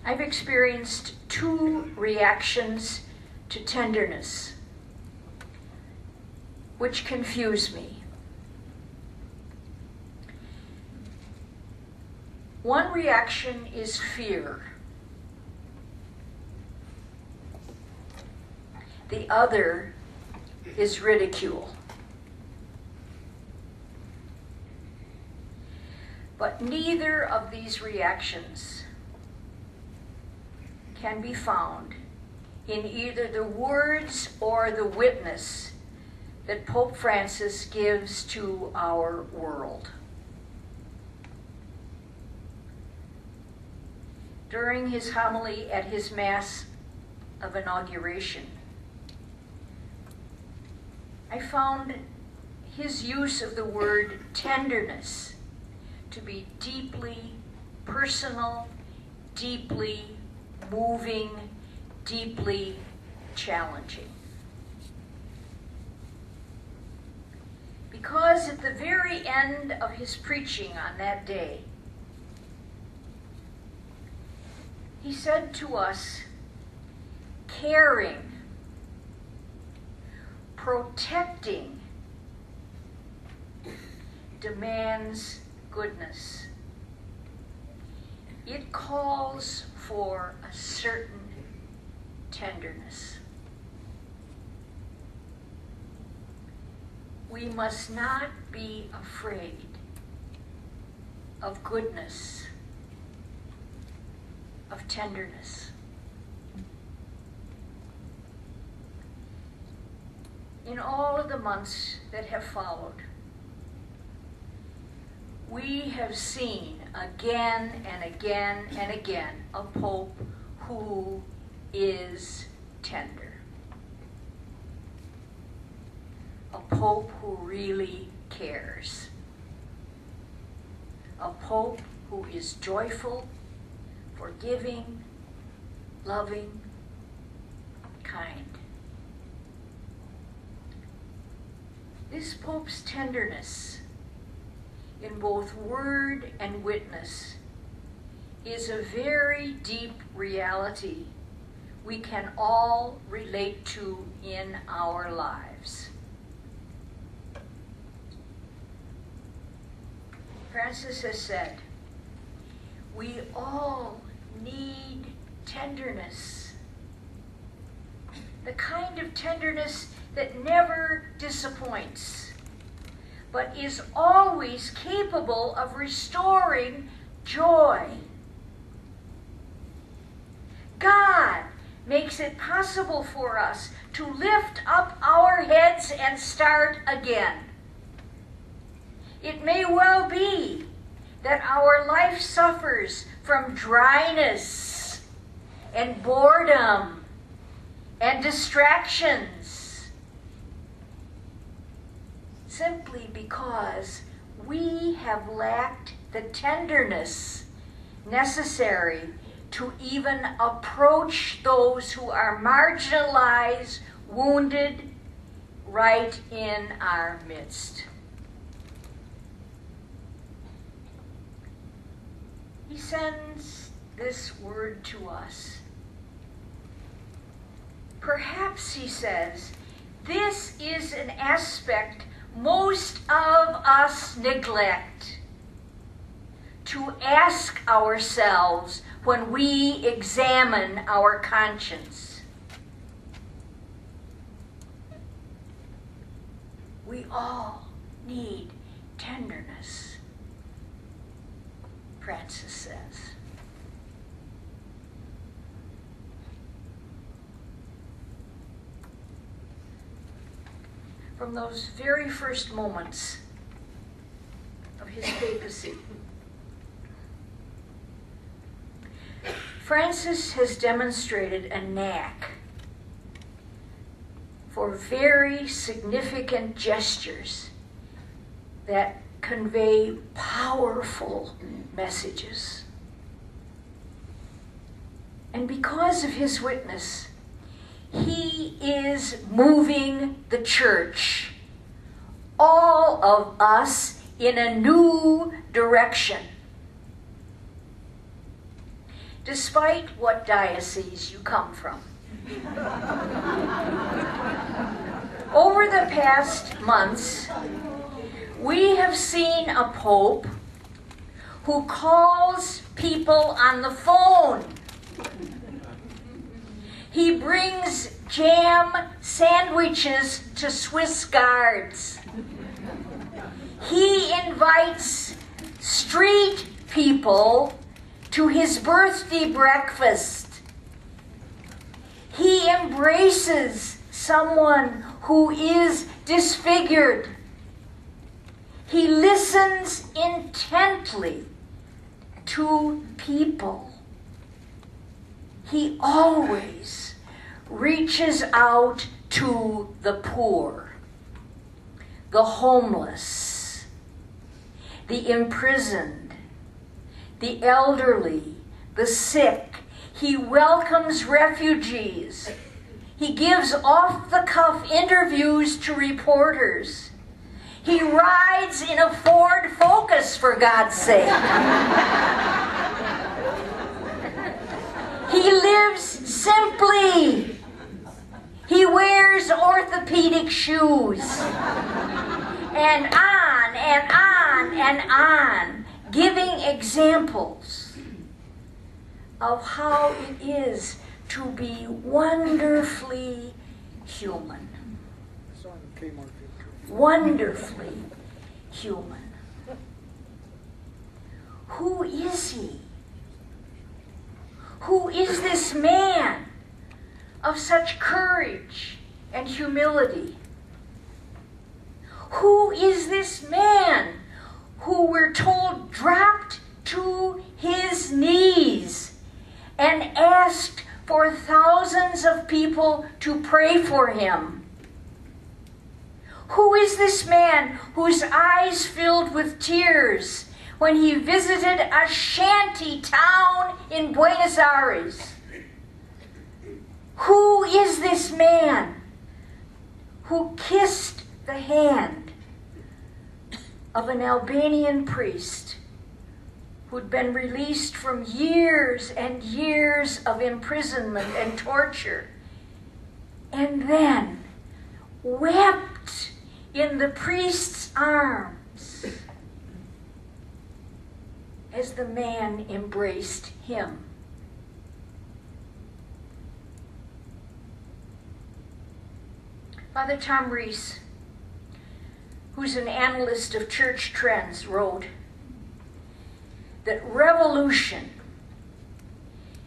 I've experienced two reactions to tenderness, which confuse me. One reaction is fear. The other is ridicule. But neither of these reactions can be found in either the words or the witness that Pope Francis gives to our world. During his homily at his Mass of inauguration, I found his use of the word tenderness to be deeply personal, deeply moving, deeply challenging. Because at the very end of his preaching on that day, he said to us, caring, protecting demands goodness. It calls for a certain tenderness. We must not be afraid of goodness, of tenderness. In all of the months that have followed, we have seen again and again and again a Pope who is tender. A Pope who really cares. A Pope who is joyful, forgiving, loving, kind. This Pope's tenderness in both word and witness is a very deep reality we can all relate to in our lives. Francis has said, we all need tenderness. The kind of tenderness that never disappoints, but is always capable of restoring joy. God makes it possible for us to lift up our heads and start again. It may well be that our life suffers from dryness and boredom and distractions, simply because we have lacked the tenderness necessary to even approach those who are marginalized, wounded, right in our midst. He sends this word to us. Perhaps, he says, this is an aspect most of us neglect to ask ourselves when we examine our conscience. We all need tenderness, Francis says. From those very first moments of his papacy, Francis has demonstrated a knack for very significant gestures that convey powerful messages. And because of his witness, he is moving the church, all of us, in a new direction. Despite what diocese you come from. Over the past months, we have seen a pope who calls people on the phone. He brings jam sandwiches to Swiss guards. He invites street people to his birthday breakfast. He embraces someone who is disfigured. He listens intently to people. He always reaches out to the poor, the homeless, the imprisoned, the elderly, the sick. He welcomes refugees. He gives off-the-cuff interviews to reporters. He rides in a Ford Focus, for God's sake. He lives simply. He wears orthopedic shoes. And on and on and on, giving examples of how it is to be wonderfully human. Wonderfully human. Who is he? Who is this man of such courage and humility? Who is this man who we're told dropped to his knees and asked for thousands of people to pray for him? Who is this man whose eyes filled with tears when he visited a shanty town in Buenos Aires? Who is this man who kissed the hand of an Albanian priest who'd been released from years and years of imprisonment and torture, and then wept in the priest's arms as the man embraced him? Father Tom Rees, who's an analyst of church trends, wrote that revolution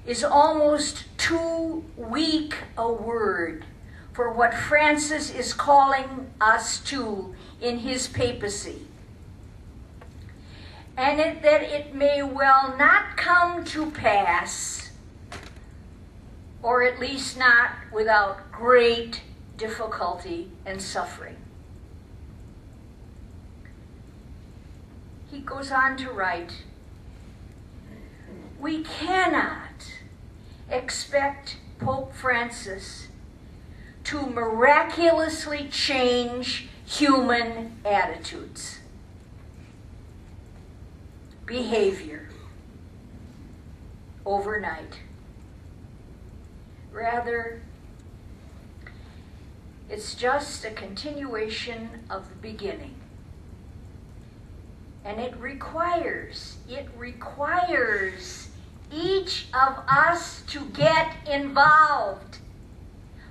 is almost too weak a word for what Francis is calling us to in his papacy, and that it may well not come to pass, or at least not without great difficulty and suffering. He goes on to write, we cannot expect Pope Francis to miraculously change human attitudes, behavior, overnight. Rather, it's just a continuation of the beginning. And it requires each of us to get involved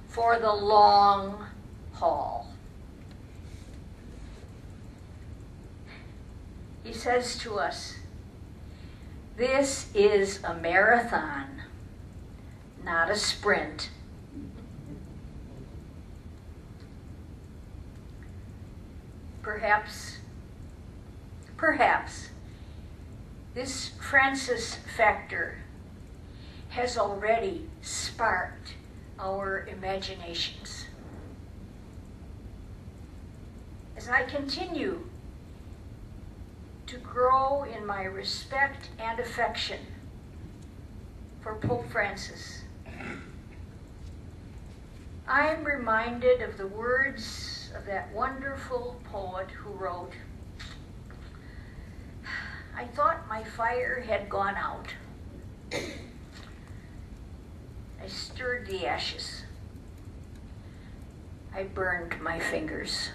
for the long haul. He says to us, this is a marathon, not a sprint. Perhaps this Francis factor has already sparked our imaginations. as I continue to grow in my respect and affection for Pope Francis, I'm reminded of the words of that wonderful poet who wrote, "I thought my fire had gone out. I stirred the ashes. I burned my fingers."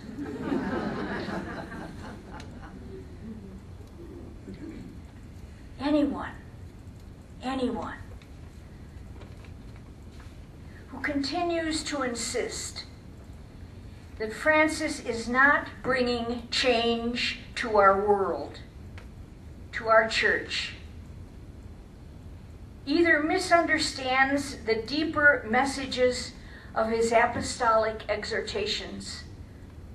Anyone who continues to insist that Francis is not bringing change to our world, to our church, either misunderstands the deeper messages of his apostolic exhortations,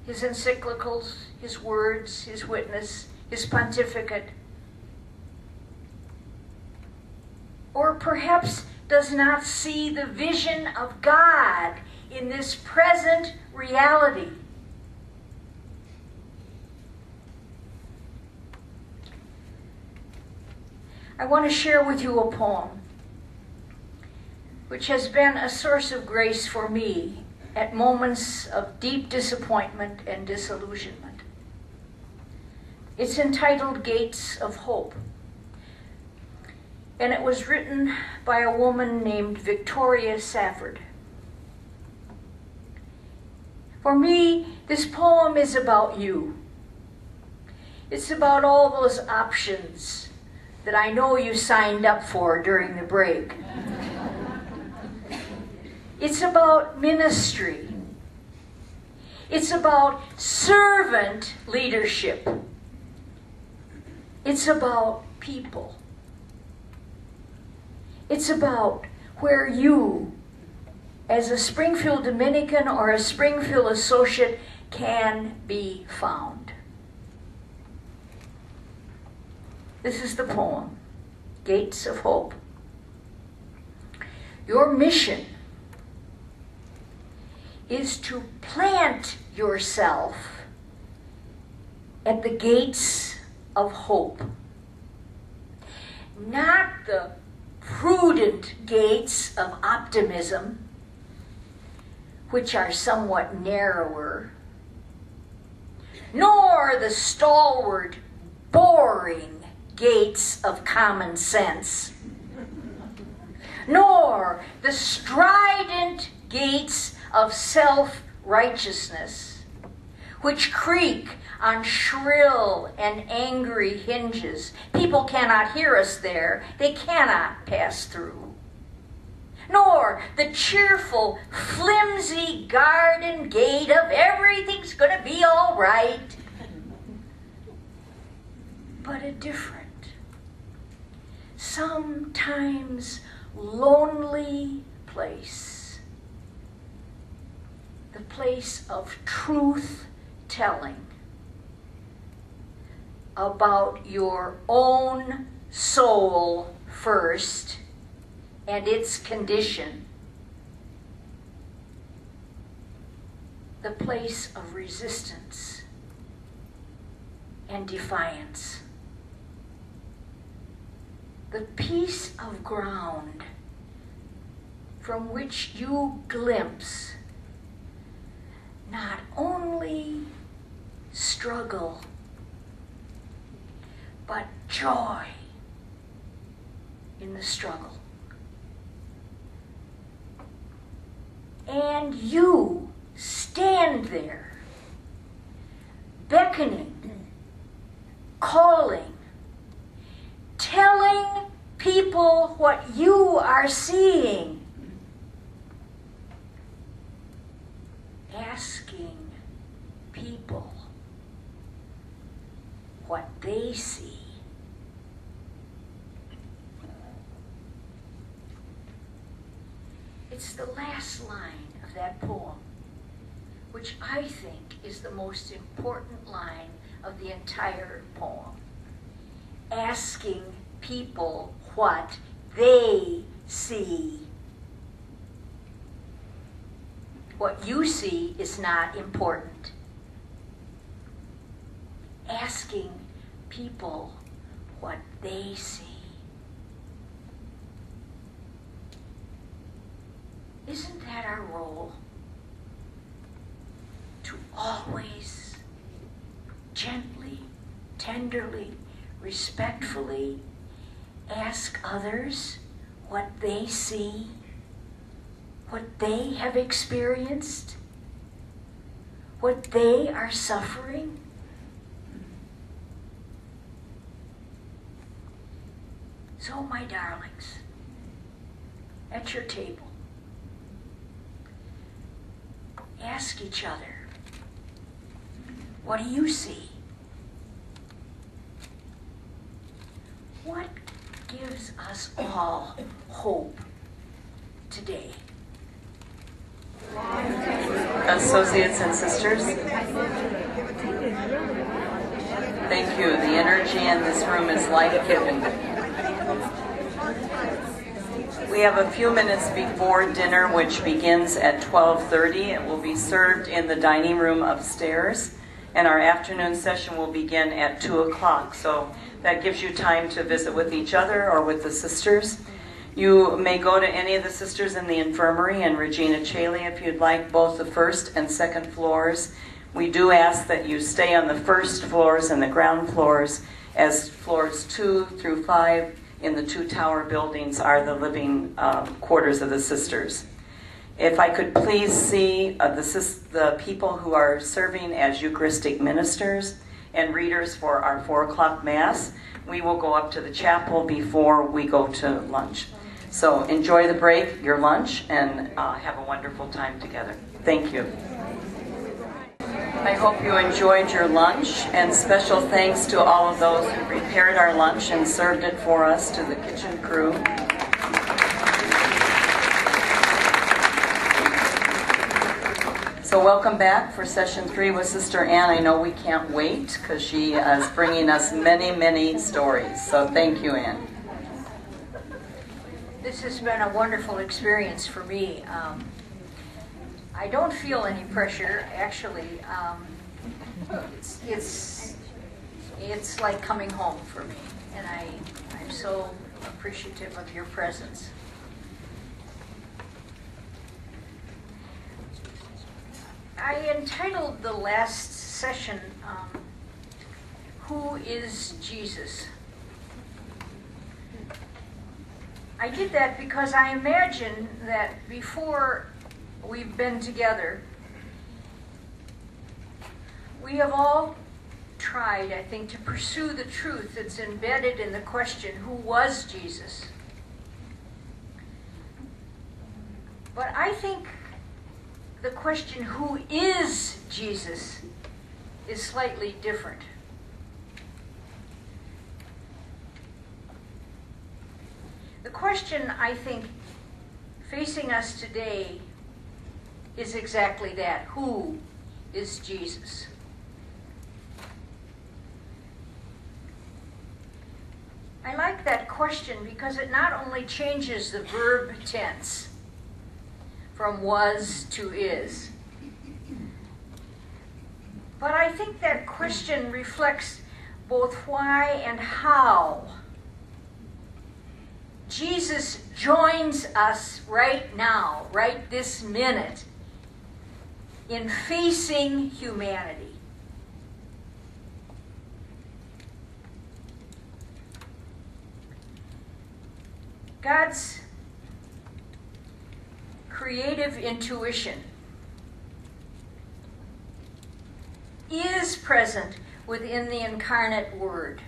his encyclicals, his words, his witness, his pontificate, or perhaps does not see the vision of God in this present reality. I want to share with you a poem which has been a source of grace for me at moments of deep disappointment and disillusionment. It's entitled Gates of Hope, and it was written by a woman named Victoria Safford. For me, this poem is about you. It's about all those options that I know you signed up for during the break. It's about ministry. It's about servant leadership. It's about people. It's about where you, as a Springfield Dominican or a Springfield associate, can be found. This is the poem, Gates of Hope. Your mission is to plant yourself at the gates of hope. Not the prudent gates of optimism, which are somewhat narrower, nor the stalwart, boring gates of common sense, nor the strident gates of self-righteousness, which creak on shrill and angry hinges. People cannot hear us there. They cannot pass through. Nor the cheerful, flimsy garden gate of everything's going to be all right, but a different, sometimes lonely place. The place of truth-telling about your own soul first and its condition. The place of resistance and defiance. The piece of ground from which you glimpse not only struggle, but joy in the struggle. And you stand there, beckoning, calling, telling people what you are seeing, asking people what they see. It's the last line of that poem, which I think is the most important line of the entire poem. Asking people what they see. What you see is not important. asking people what they see. Isn't that our role? To always, gently, tenderly, respectfully ask others what they see, what they have experienced, what they are suffering. So, my darlings, at your table, ask each other, what do you see? What gives us all hope today? Associates and sisters, thank you. The energy in this room is life-giving. We have a few minutes before dinner, which begins at 12:30. It will be served in the dining room upstairs, and our afternoon session will begin at 2 o'clock. So that gives you time to visit with each other or with the sisters. You may go to any of the sisters in the infirmary and Regina Chaley if you'd like, both the first and second floors. We do ask that you stay on the first floors and the ground floors, as floors 2 through 5 in the 2 tower buildings are the living quarters of the sisters. If I could please see the people who are serving as Eucharistic ministers and readers for our 4 o'clock Mass. We will go up to the chapel before we go to lunch. So enjoy the break, your lunch, and have a wonderful time together. Thank you. I hope you enjoyed your lunch, and special thanks to all of those who prepared our lunch and served it for us, to the kitchen crew. So welcome back for session 3 with Sister Ann. I know we can't wait because she is bringing us many, many stories. So thank you, Ann. This has been a wonderful experience for me. I don't feel any pressure, actually. It's like coming home for me, and I'm so appreciative of your presence. I entitled the last session, Who is Jesus? I did that because I imagine that before we've been together, we have all tried, I think, to pursue the truth that's embedded in the question, who was Jesus? But I think the question, who is Jesus, is slightly different. The question, I think, facing us today is exactly that. Who is Jesus? I like that question because it not only changes the verb tense from was to is, but I think that question reflects both why and how Jesus joins us right now, right this minute, in facing humanity. God's creative intuition is present within the incarnate Word.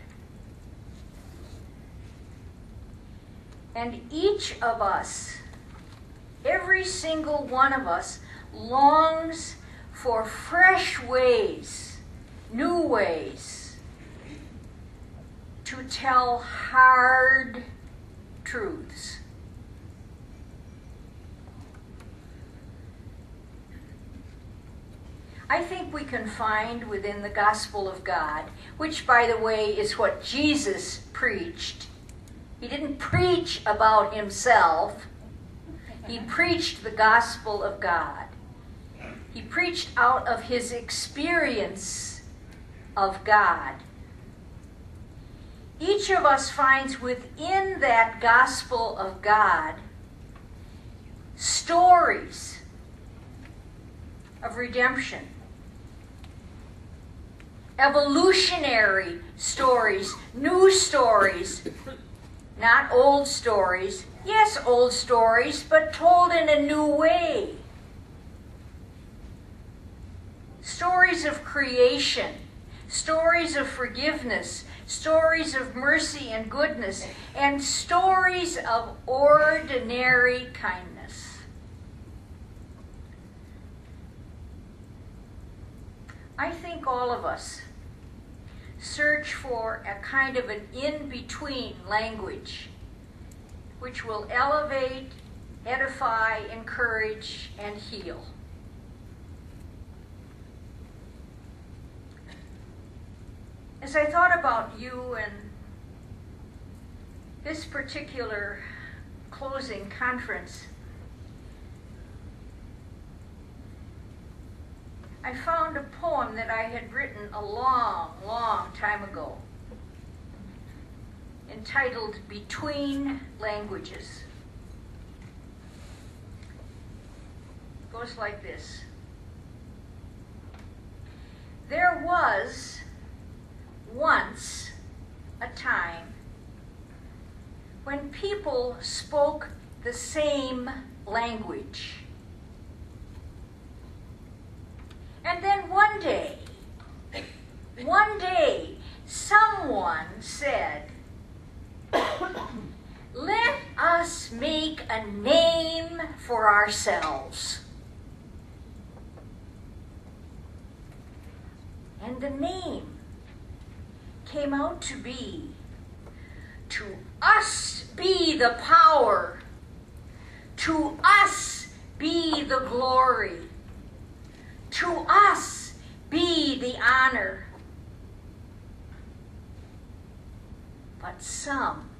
And each of us, every single one of us, longs for fresh ways, new ways, to tell hard truths. I think we can find within the gospel of God, which, by the way, is what Jesus preached. He didn't preach about himself. He preached the gospel of God. He preached out of his experience of God. Each of us finds within that gospel of God stories of redemption, evolutionary stories, new stories, not old stories. Yes, old stories, but told in a new way. Stories of creation, stories of forgiveness, stories of mercy and goodness, and stories of ordinary kindness. I think all of us search for a kind of an in-between language which will elevate, edify, encourage, and heal. As I thought about you and this particular closing conference, I found a poem that I had written a long, long time ago, entitled Between Languages. It goes like this. There was once a time when people spoke the same language. And then one day, someone said, let us make a name for ourselves. And the name came out to be, to us be the power, to us be the glory, to us be the honor. But some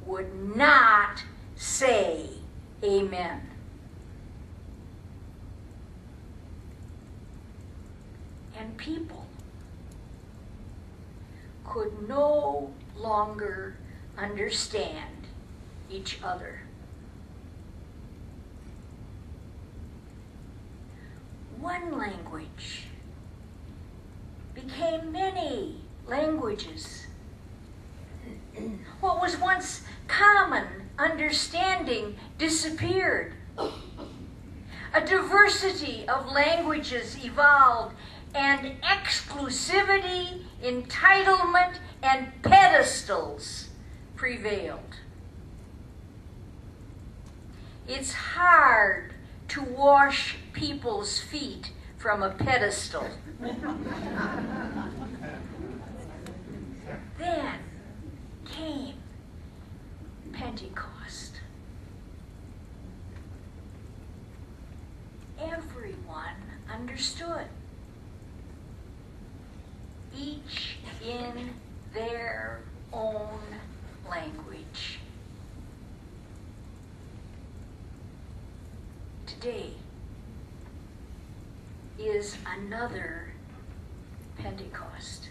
would not say amen. And people could no longer understand each other. One language became many languages. What was once common understanding disappeared. A diversity of languages evolved, and exclusivity, entitlement, and pedestals prevailed. It's hard to wash people's feet from a pedestal. Then came Pentecost. Everyone understood, each in their own language. Today is another Pentecost,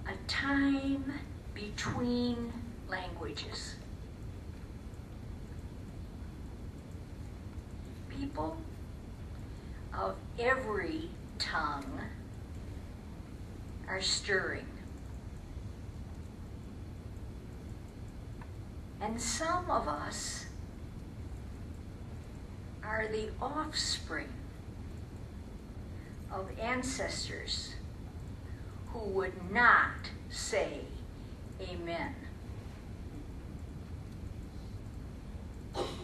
a time between languages. People of every tongue are stirring. And some of us are the offspring of ancestors who would not say amen.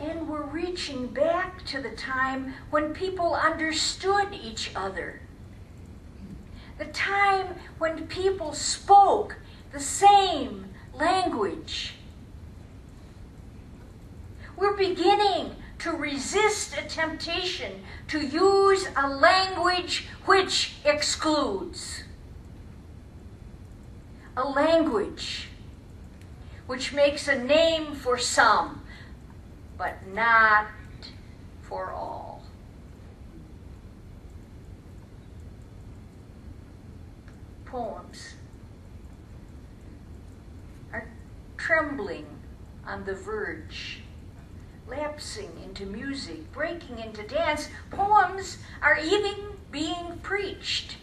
And we're reaching back to the time when people understood each other. The time when people spoke the same language. We're beginning to resist a temptation to use a language which excludes. A language which makes a name for some, but not for all. poems are trembling on the verge, lapsing into music, breaking into dance. Poems are even being preached.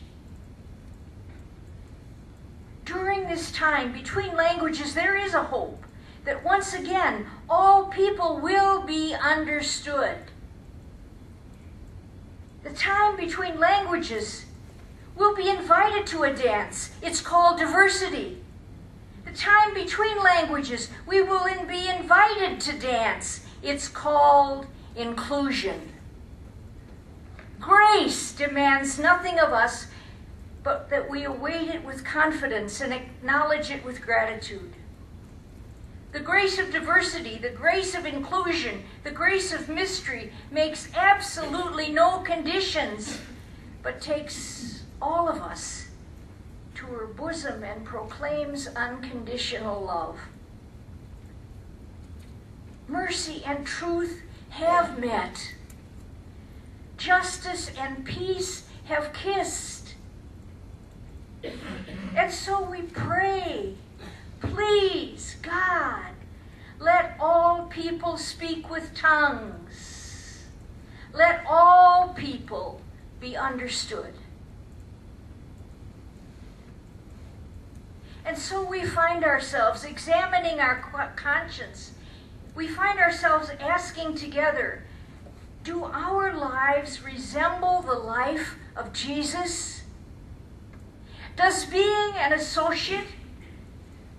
During this time between languages, there is a hope that once again all people will be understood. The time between languages will be invited to a dance. It's called diversity. The time between languages, we will be invited to dance. It's called inclusion. Grace demands nothing of us but that we await it with confidence and acknowledge it with gratitude. The grace of diversity, the grace of inclusion, the grace of mystery makes absolutely no conditions, but takes all of us to her bosom and proclaims unconditional love. Mercy and truth have met. Justice and peace have kissed. And so we pray, please, God, let all people speak with tongues. Let all people be understood. And so we find ourselves examining our conscience. We find ourselves asking together, do our lives resemble the life of Jesus? Does being an associate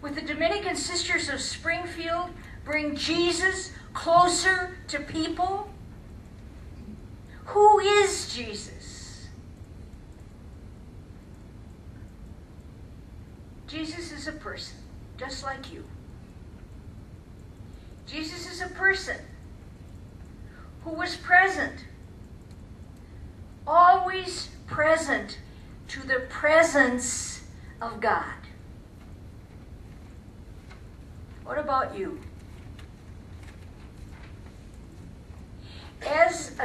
with the Dominican Sisters of Springfield bring Jesus closer to people? Who is Jesus? Jesus is a person, just like you. Jesus is a person who was present, always present to the presence of God. What about you? As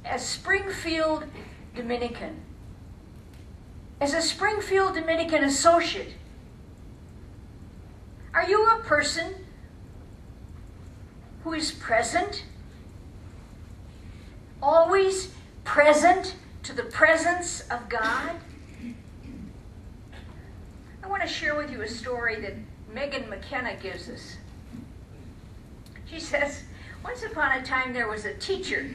a Springfield Dominican, as a Springfield Dominican associate, are you a person who is present, always present to the presence of God? I want to share with you a story that Megan McKenna gives us. She says, once upon a time there was a teacher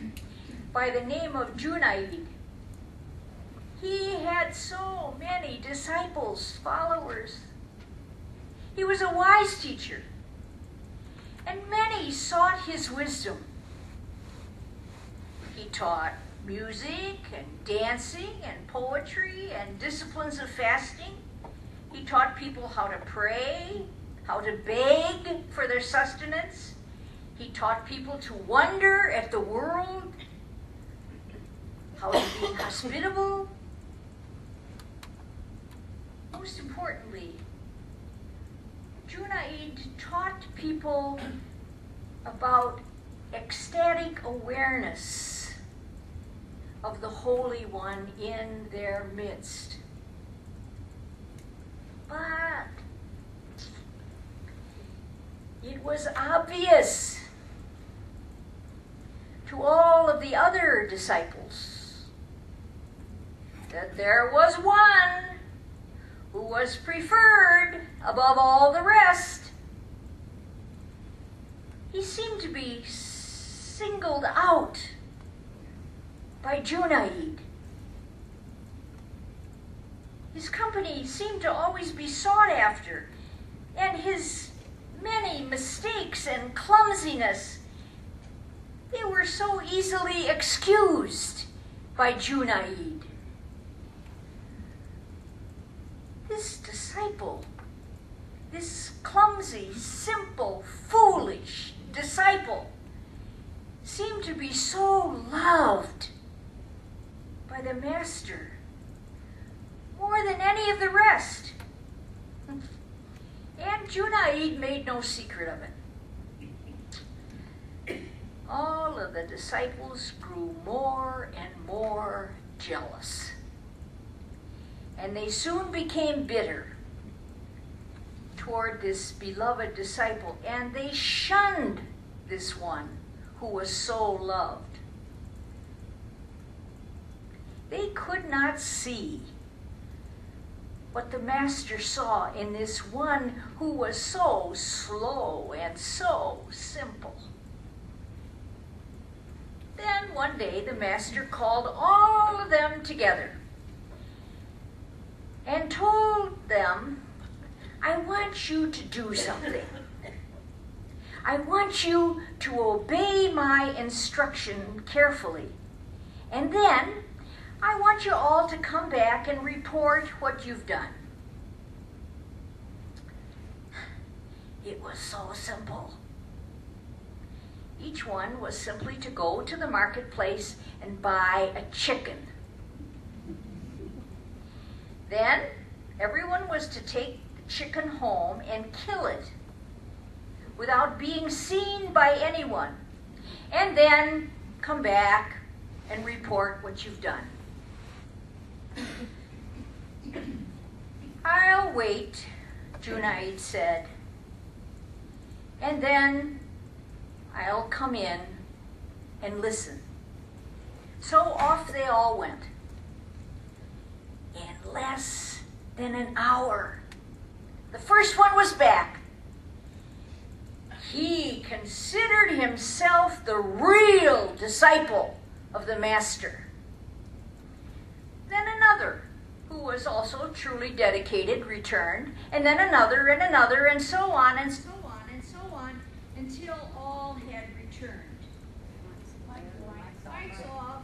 by the name of Junaid. He had so many disciples, followers. He was a wise teacher, and many sought his wisdom. He taught music and dancing and poetry and disciplines of fasting. He taught people how to pray, how to beg for their sustenance. He taught people to wonder at the world, how to be hospitable. Most importantly, Junaid taught people about ecstatic awareness of the Holy One in their midst. But it was obvious to all of the other disciples that there was one who was preferred above all the rest. He seemed to be singled out by Junaid. His company seemed to always be sought after, and his many mistakes and clumsiness, they were so easily excused by Junaid. This disciple, this clumsy, simple, foolish disciple, seemed to be so loved by the master more than any of the rest. And Junaid made no secret of it. All of the disciples grew more and more jealous. and they soon became bitter toward this beloved disciple, and they shunned this one who was so loved. They could not see what the Master saw in this one who was so slow and so simple. Then one day the Master called all of them together and told them, I want you to do something. I want you to obey my instruction carefully. And then I want you all to come back and report what you've done. It was so simple. Each one was simply to go to the marketplace and buy a chicken. Then everyone was to take the chicken home and kill it without being seen by anyone, and then come back and report what you've done. I'll wait, Junaid said, and then I'll come in and listen. So off they all went. In less than an hour, the first one was back. He considered himself the real disciple of the Master. Then another, who was also truly dedicated, returned, and then another, and so on, and so on, and so on, until all had returned. Lights off.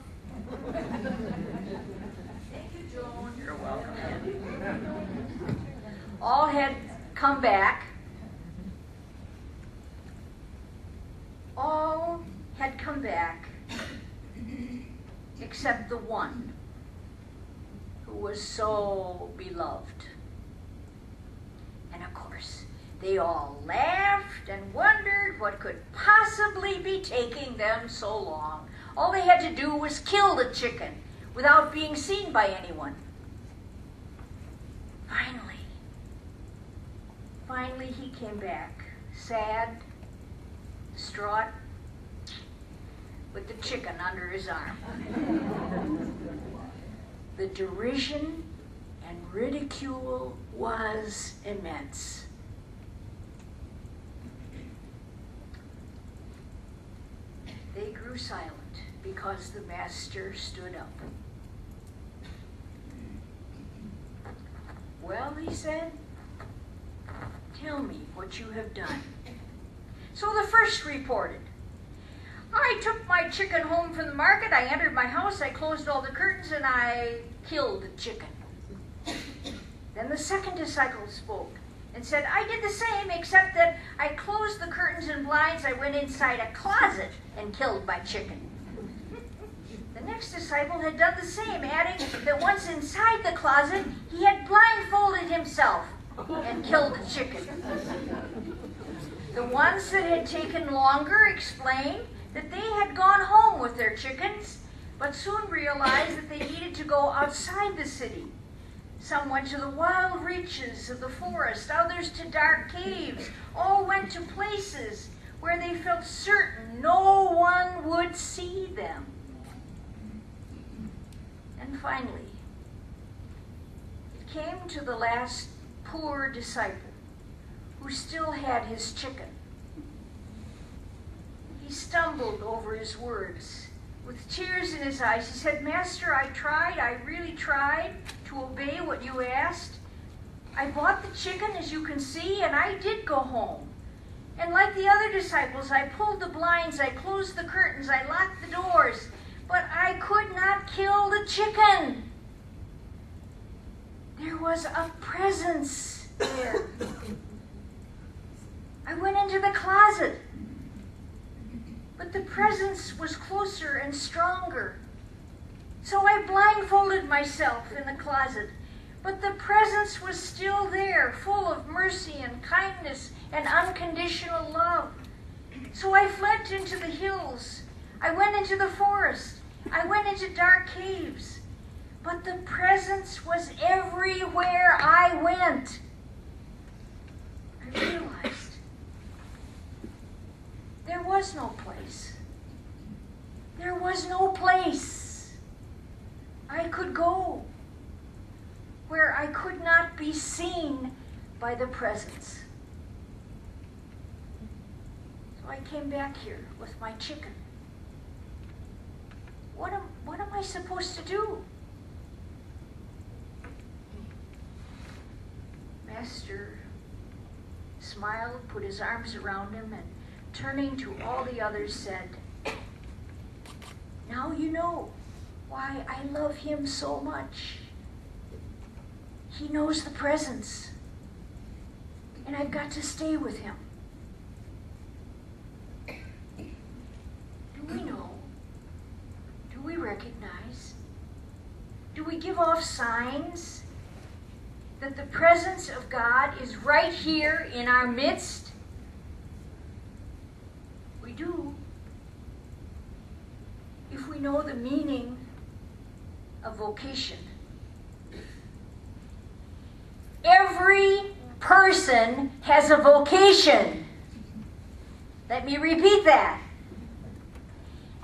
Thank you, Joan. You're welcome. All had come back. All had come back except the one who was so beloved. And of course, they all laughed and wondered what could possibly be taking them so long. All they had to do was kill the chicken without being seen by anyone. Finally he came back, sad, distraught, with the chicken under his arm. The derision and ridicule was immense. They grew silent because the Master stood up. Well, he said, tell me what you have done. So the first reported, I took my chicken home from the market, I entered my house, I closed all the curtains, and I killed the chicken. Then the second disciple spoke and said, I did the same, except that I closed the curtains and blinds, I went inside a closet and killed my chicken. The next disciple had done the same, adding that once inside the closet, he had blindfolded himself and killed the chicken. The ones that had taken longer explained that they had gone home with their chickens, but soon realized that they needed to go outside the city. Some went to the wild reaches of the forest, others to dark caves. All went to places where they felt certain no one would see them. And finally, it came to the last poor disciple who still had his chicken. He stumbled over his words. With tears in his eyes, he said, Master, I really tried to obey what you asked. I bought the chicken, as you can see, and I did go home. And like the other disciples, I pulled the blinds, I closed the curtains, I locked the doors, but I could not kill the chicken. There was a presence there. I went into the closet, but the presence was closer and stronger. So I blindfolded myself in the closet, but the presence was still there, full of mercy and kindness and unconditional love. So I fled into the hills. I went into the forest. I went into dark caves. But the presence was everywhere I went. I realized there was no place. There was no place I could go where I could not be seen by the presence. So I came back here with my chicken. What am I supposed to do? Master smiled, put his arms around him, and turning to all the others said, "Now you know why I love him so much. He knows the presence, and I've got to stay with him." Do we know? Do we recognize? Do we give off signs that the presence of God is right here in our midst? We do. If we know the meaning of vocation. Every person has a vocation. Let me repeat that.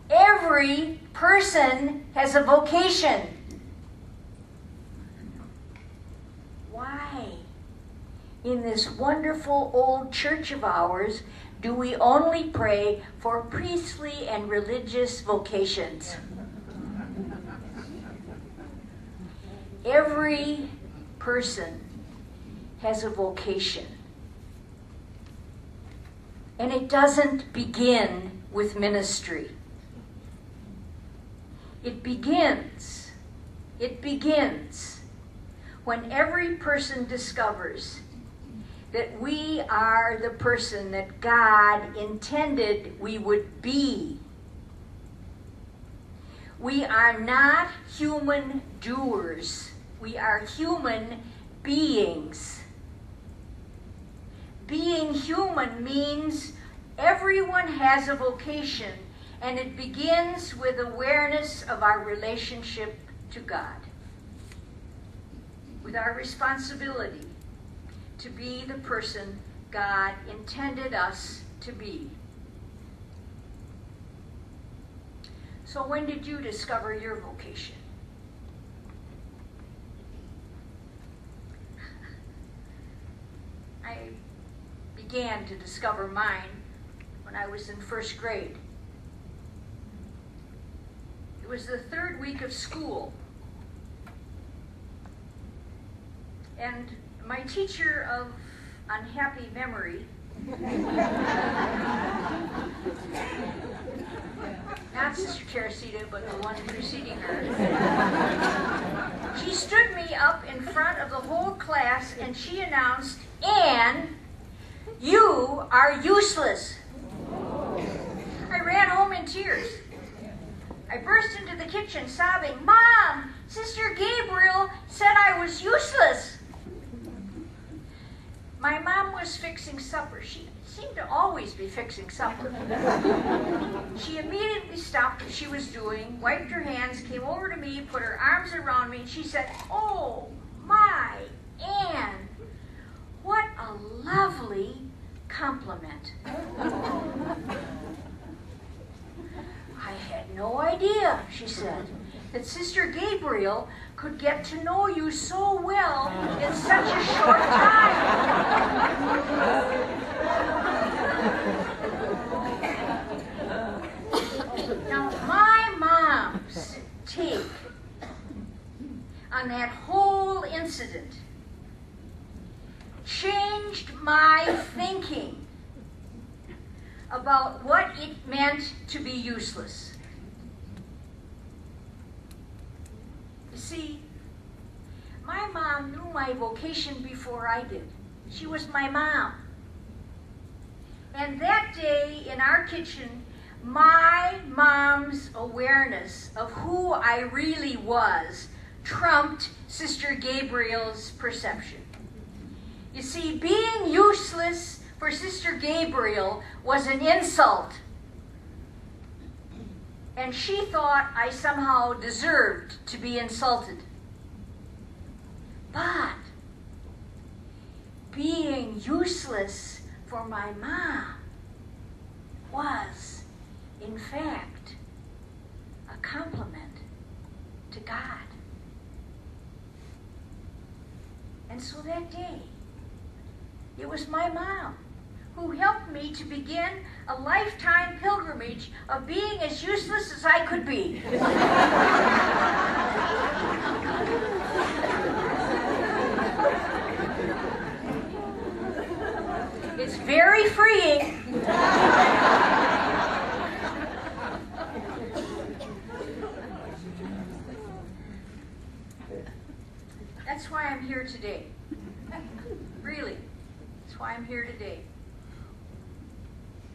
Every person has a vocation. Why, in this wonderful old church of ours, do we only pray for priestly and religious vocations? Every person has a vocation. And it doesn't begin with ministry. It begins when every person discovers that we are the person that God intended we would be. We are not human doers. We are human beings. Being human means everyone has a vocation, and it begins with awareness of our relationship to God, with our responsibility to be the person God intended us to be. So when did you discover your vocation? I began to discover mine when I was in first grade. It was the third week of school. And my teacher of unhappy memory, not Sister Teresita, but the one preceding her, she stood me up in front of the whole class and she announced, "Anne, you are useless." I ran home in tears. I burst into the kitchen sobbing, "Mom, Sister Gabriel said I was useless." My mom was fixing supper. She seemed to always be fixing supper. She immediately stopped what she was doing, wiped her hands, came over to me, put her arms around me, and she said, "Oh, my, Anne, what a lovely compliment." "I had no idea," she said, "that Sister Gabriel could get to know you so well in such a short time." Now, my mom's take on that whole incident changed my thinking about what it meant to be useless. You see, my mom knew my vocation before I did. She was my mom. And that day in our kitchen, my mom's awareness of who I really was trumped Sister Gabriel's perception. You see, being useless for Sister Gabriel was an insult. And she thought I somehow deserved to be insulted. being useless for my mom was, in fact, a compliment to God. And so that day, it was my mom who helped me to begin a lifetime pilgrimage of being as useless as I could be. It's very freeing. That's why I'm here today. Really, that's why I'm here today.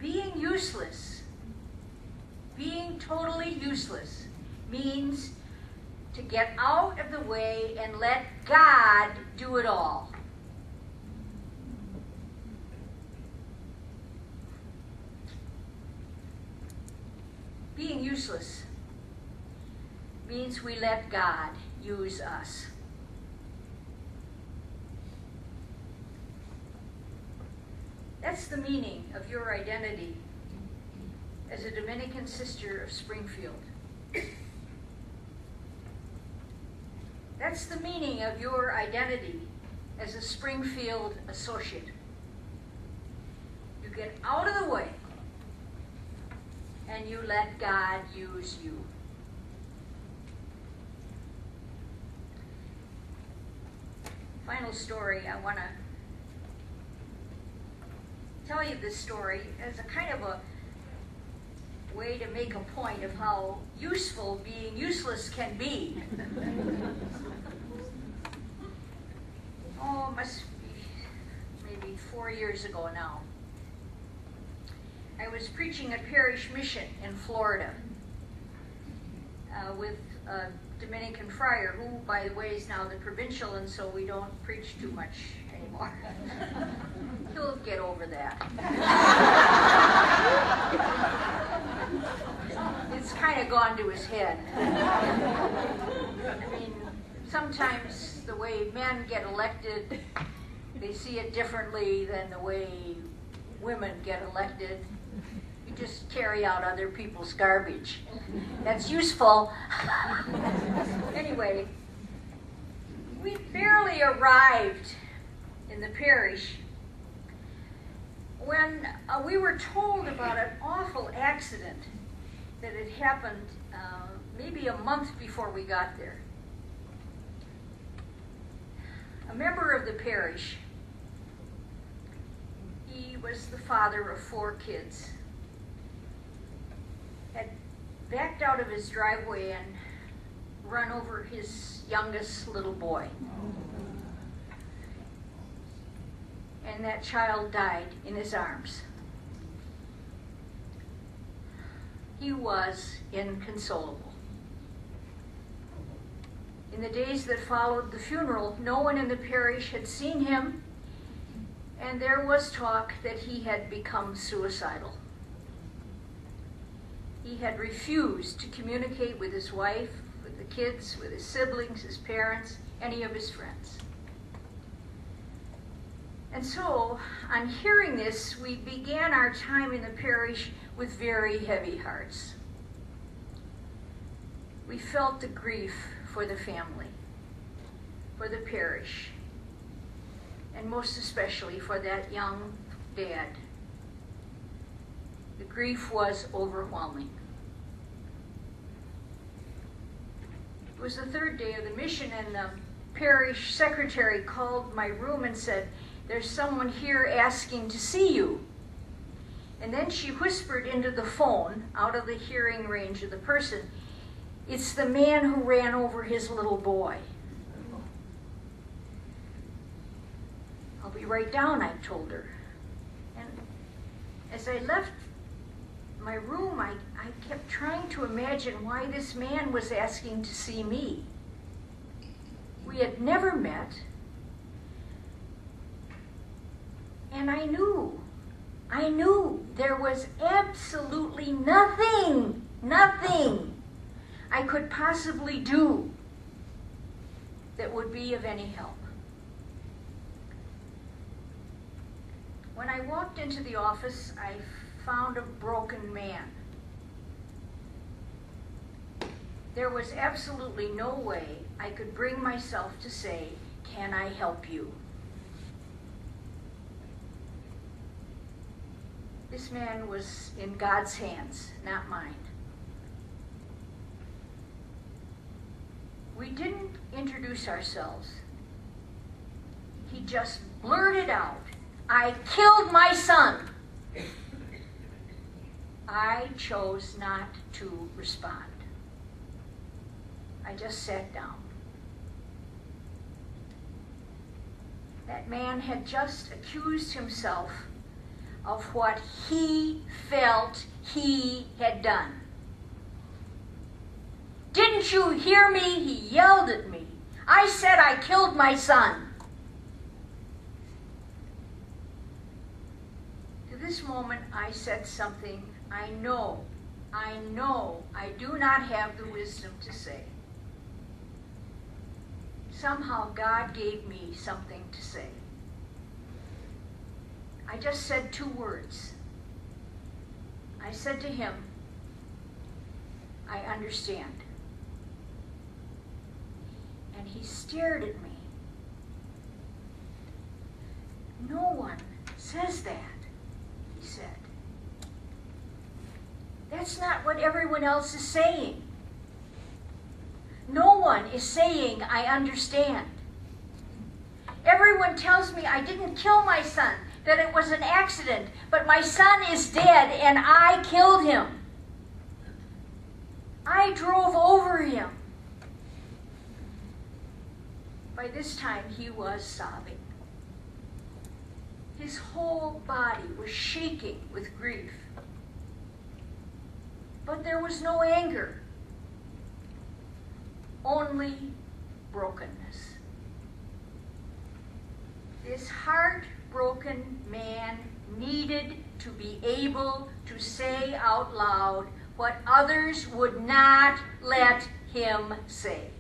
Being useless, being totally useless, means to get out of the way and let God do it all. Being useless means we let God use us. That's the meaning of your identity as a Dominican sister of Springfield. That's the meaning of your identity as a Springfield associate. You get out of the way and you let God use you. Final story, I want to tell you this story as a kind of a way to make a point of how useful being useless can be. Oh, it must be maybe 4 years ago now. I was preaching at Parish Mission in Florida with a Dominican friar who, by the way, is now the provincial, and so we don't preach too much anymore. He'll get over that. It's kind of gone to his head. I mean, sometimes the way men get elected, they see it differently than the way women get elected. You just carry out other people's garbage. That's useful. Anyway, we barely arrived in the parish when we were told about an awful accident that had happened maybe a month before we got there. A member of the parish, he was the father of 4 kids, had backed out of his driveway and run over his youngest little boy. And that child died in his arms. He was inconsolable. In the days that followed the funeral, no one in the parish had seen him, and there was talk that he had become suicidal. He had refused to communicate with his wife, with the kids, with his siblings, his parents, any of his friends. And so, on hearing this, we began our time in the parish with very heavy hearts. We felt the grief for the family, for the parish, and most especially for that young dad. The grief was overwhelming. It was the 3rd day of the mission, and the parish secretary called my room and said, "There's someone here asking to see you." And then she whispered into the phone, out of the hearing range of the person, "It's the man who ran over his little boy." "I'll be right down," I told her. And as I left my room, I kept trying to imagine why this man was asking to see me. We had never met. And I knew there was absolutely nothing I could possibly do that would be of any help. When I walked into the office, I found a broken man. There was absolutely no way I could bring myself to say, "Can I help you?" This man was in God's hands, not mine. We didn't introduce ourselves. He just blurted out, "I killed my son." I chose not to respond. I just sat down. That man had just accused himself of what he felt he had done. "Didn't you hear me?" he yelled at me. "I said I killed my son." To this moment, I said something I know I do not have the wisdom to say. Somehow God gave me something to say. I just said 2 words. I said to him, "I understand." And he stared at me. "No one says that," he said. "That's not what everyone else is saying. No one is saying I understand. Everyone tells me I didn't kill my son, that it was an accident, but my son is dead and I killed him. I drove over him." By this time, he was sobbing. His whole body was shaking with grief. But there was no anger, only brokenness. This heartbroken man needed to be able to say out loud what others would not let him say.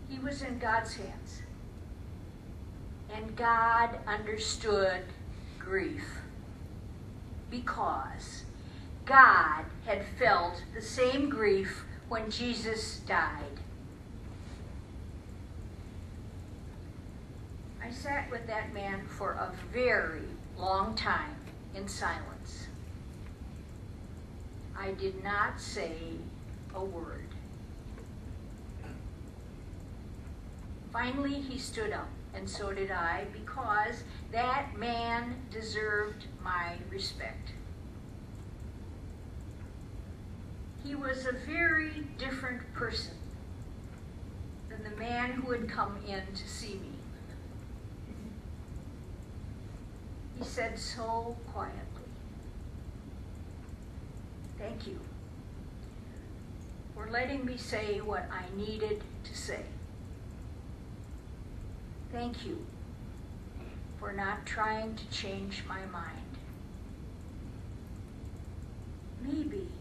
He was in God's hands, and God understood grief because God had felt the same grief when Jesus died. I sat with that man for a very long time in silence. I did not say a word. Finally, he stood up, and so did I, because that man deserved my respect. He was a very different person than the man who had come in to see me. He said so quietly, "Thank you for letting me say what I needed to say. Thank you for not trying to change my mind. Maybe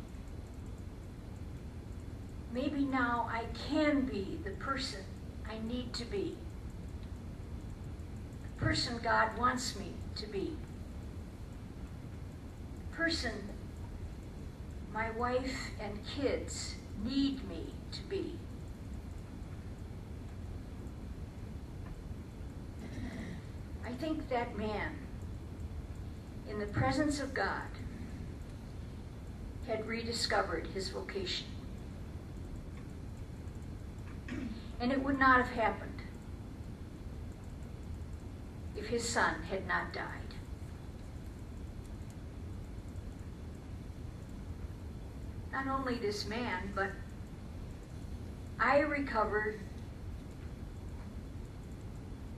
now I can be the person I need to be, the person God wants me to be, the person my wife and kids need me to be." I think that man, in the presence of God, had rediscovered his vocation. And it would not have happened if his son had not died. Not only this man, but I recovered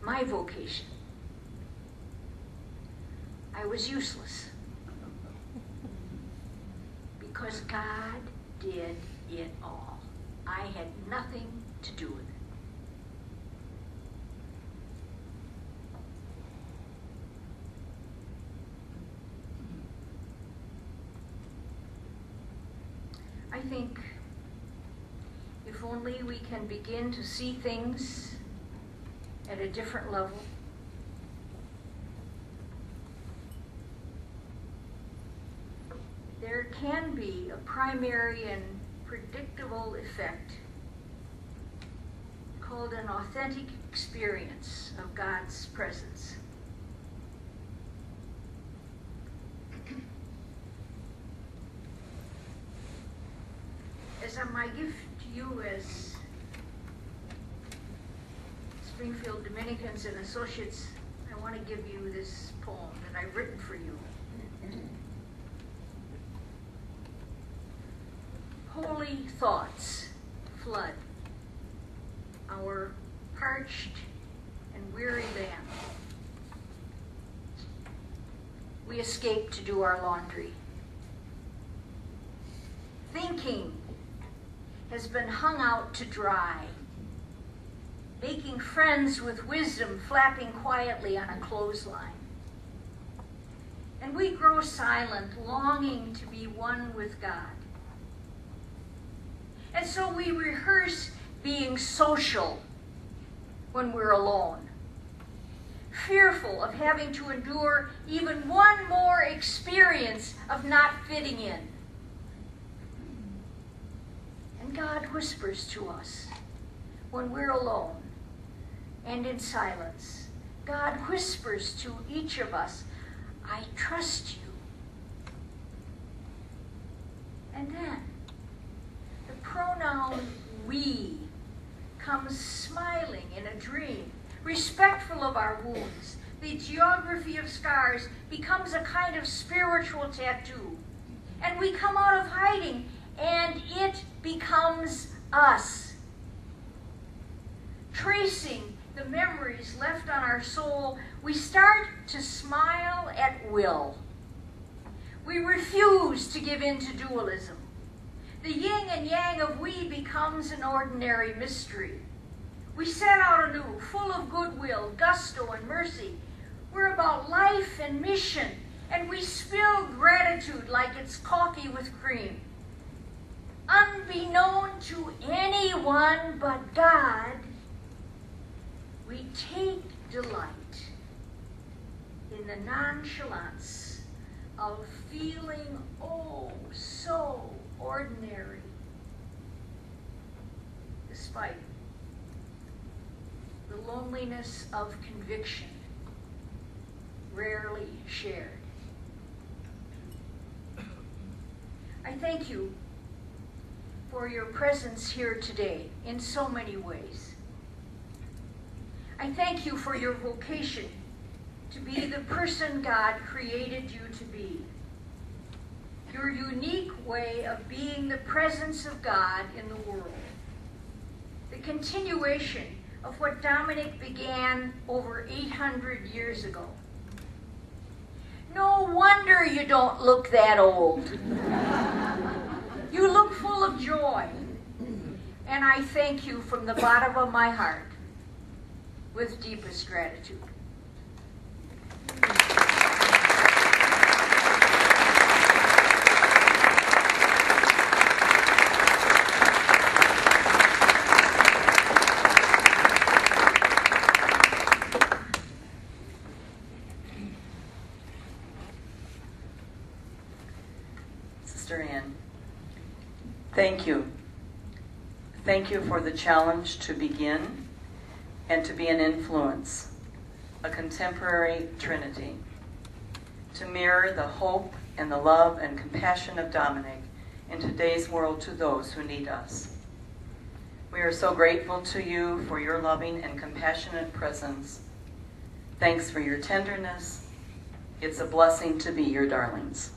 my vocation. I was useless because God did it all. I had nothing to do with it. I think if only we can begin to see things at a different level, there can be a primary and predictable effect called an authentic experience of God's presence. As my gift to you as Springfield Dominicans and Associates, I want to give you this poem that I've written for you. Holy thoughts flood our parched and weary land. We escape to do our laundry. Thinking has been hung out to dry, making friends with wisdom flapping quietly on a clothesline. And we grow silent, longing to be one with God. And so we rehearse being social when we're alone, fearful of having to endure even one more experience of not fitting in. And God whispers to us when we're alone and in silence. God whispers to each of us, I trust you. And then the pronoun we comes smiling in a dream, respectful of our wounds. The geography of scars becomes a kind of spiritual tattoo. And we come out of hiding, and it becomes us. Tracing the memories left on our soul, we start to smile at will. We refuse to give in to dualism. The yin and yang of we becomes an ordinary mystery. We set out anew, full of goodwill, gusto, and mercy. We're about life and mission, and we spill gratitude like it's coffee with cream. Unbeknown to anyone but God, we take delight in the nonchalance of feeling oh so ordinary, despite the loneliness of conviction rarely shared. I thank you for your presence here today in so many ways. I thank you for your vocation to be the person God created you to be. Your unique way of being the presence of God in the world. The continuation of what Dominic began over 800 years ago. No wonder you don't look that old. You look full of joy. And I thank you from the bottom of my heart with deepest gratitude. Sister Ann, thank you. Thank you for the challenge to begin and to be an influence, a contemporary trinity, to mirror the hope and the love and compassion of Dominic in today's world to those who need us. We are so grateful to you for your loving and compassionate presence. Thanks for your tenderness. It's a blessing to be your darlings.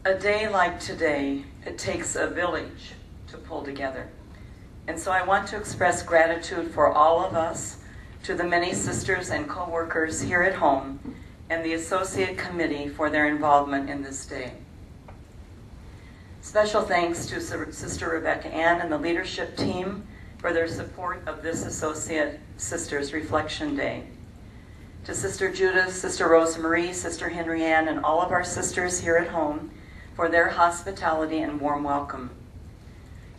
A day like today, it takes a village to pull together. And so I want to express gratitude for all of us, to the many sisters and co-workers here at home, and the Associate Committee for their involvement in this day. Special thanks to Sister Rebecca Ann and the leadership team for their support of this Associate Sisters Reflection Day. To Sister Judith, Sister Rosemarie, Sister Henry Ann, and all of our sisters here at home for their hospitality and warm welcome.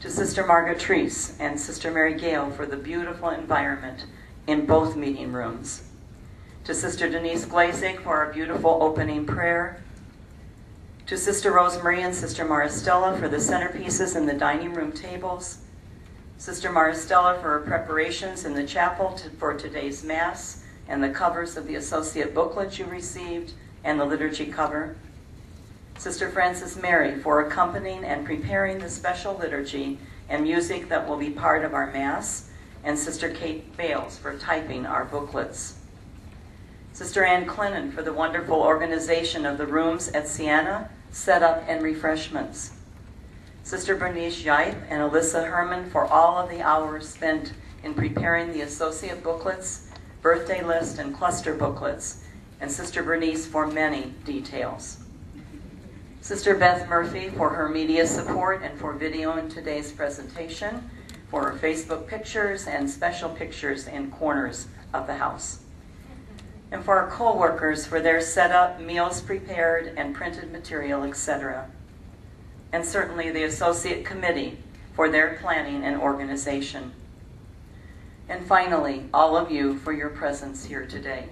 To Sister Margaret Treese and Sister Mary Gale for the beautiful environment in both meeting rooms. to Sister Denise Glazig for our beautiful opening prayer, to Sister Rosemarie and Sister Maristella for the centerpieces and the dining room tables, Sister Maristella for her preparations in the chapel for today's Mass and the covers of the associate booklet you received and the liturgy cover, Sister Frances Mary for accompanying and preparing the special liturgy and music that will be part of our Mass, and Sister Kate Bales for typing our booklets. Sister Ann Clinton for the wonderful organization of the rooms at Siena, setup and refreshments. Sister Bernice Yipe and Alyssa Herman for all of the hours spent in preparing the associate booklets, birthday list, and cluster booklets, and Sister Bernice for many details. Sister Beth Murphy for her media support and for videoing today's presentation, for her Facebook pictures and special pictures in corners of the house. And for our co-workers for their setup, meals prepared, and printed material, etc. And certainly the Associate Committee for their planning and organization. And finally, all of you for your presence here today.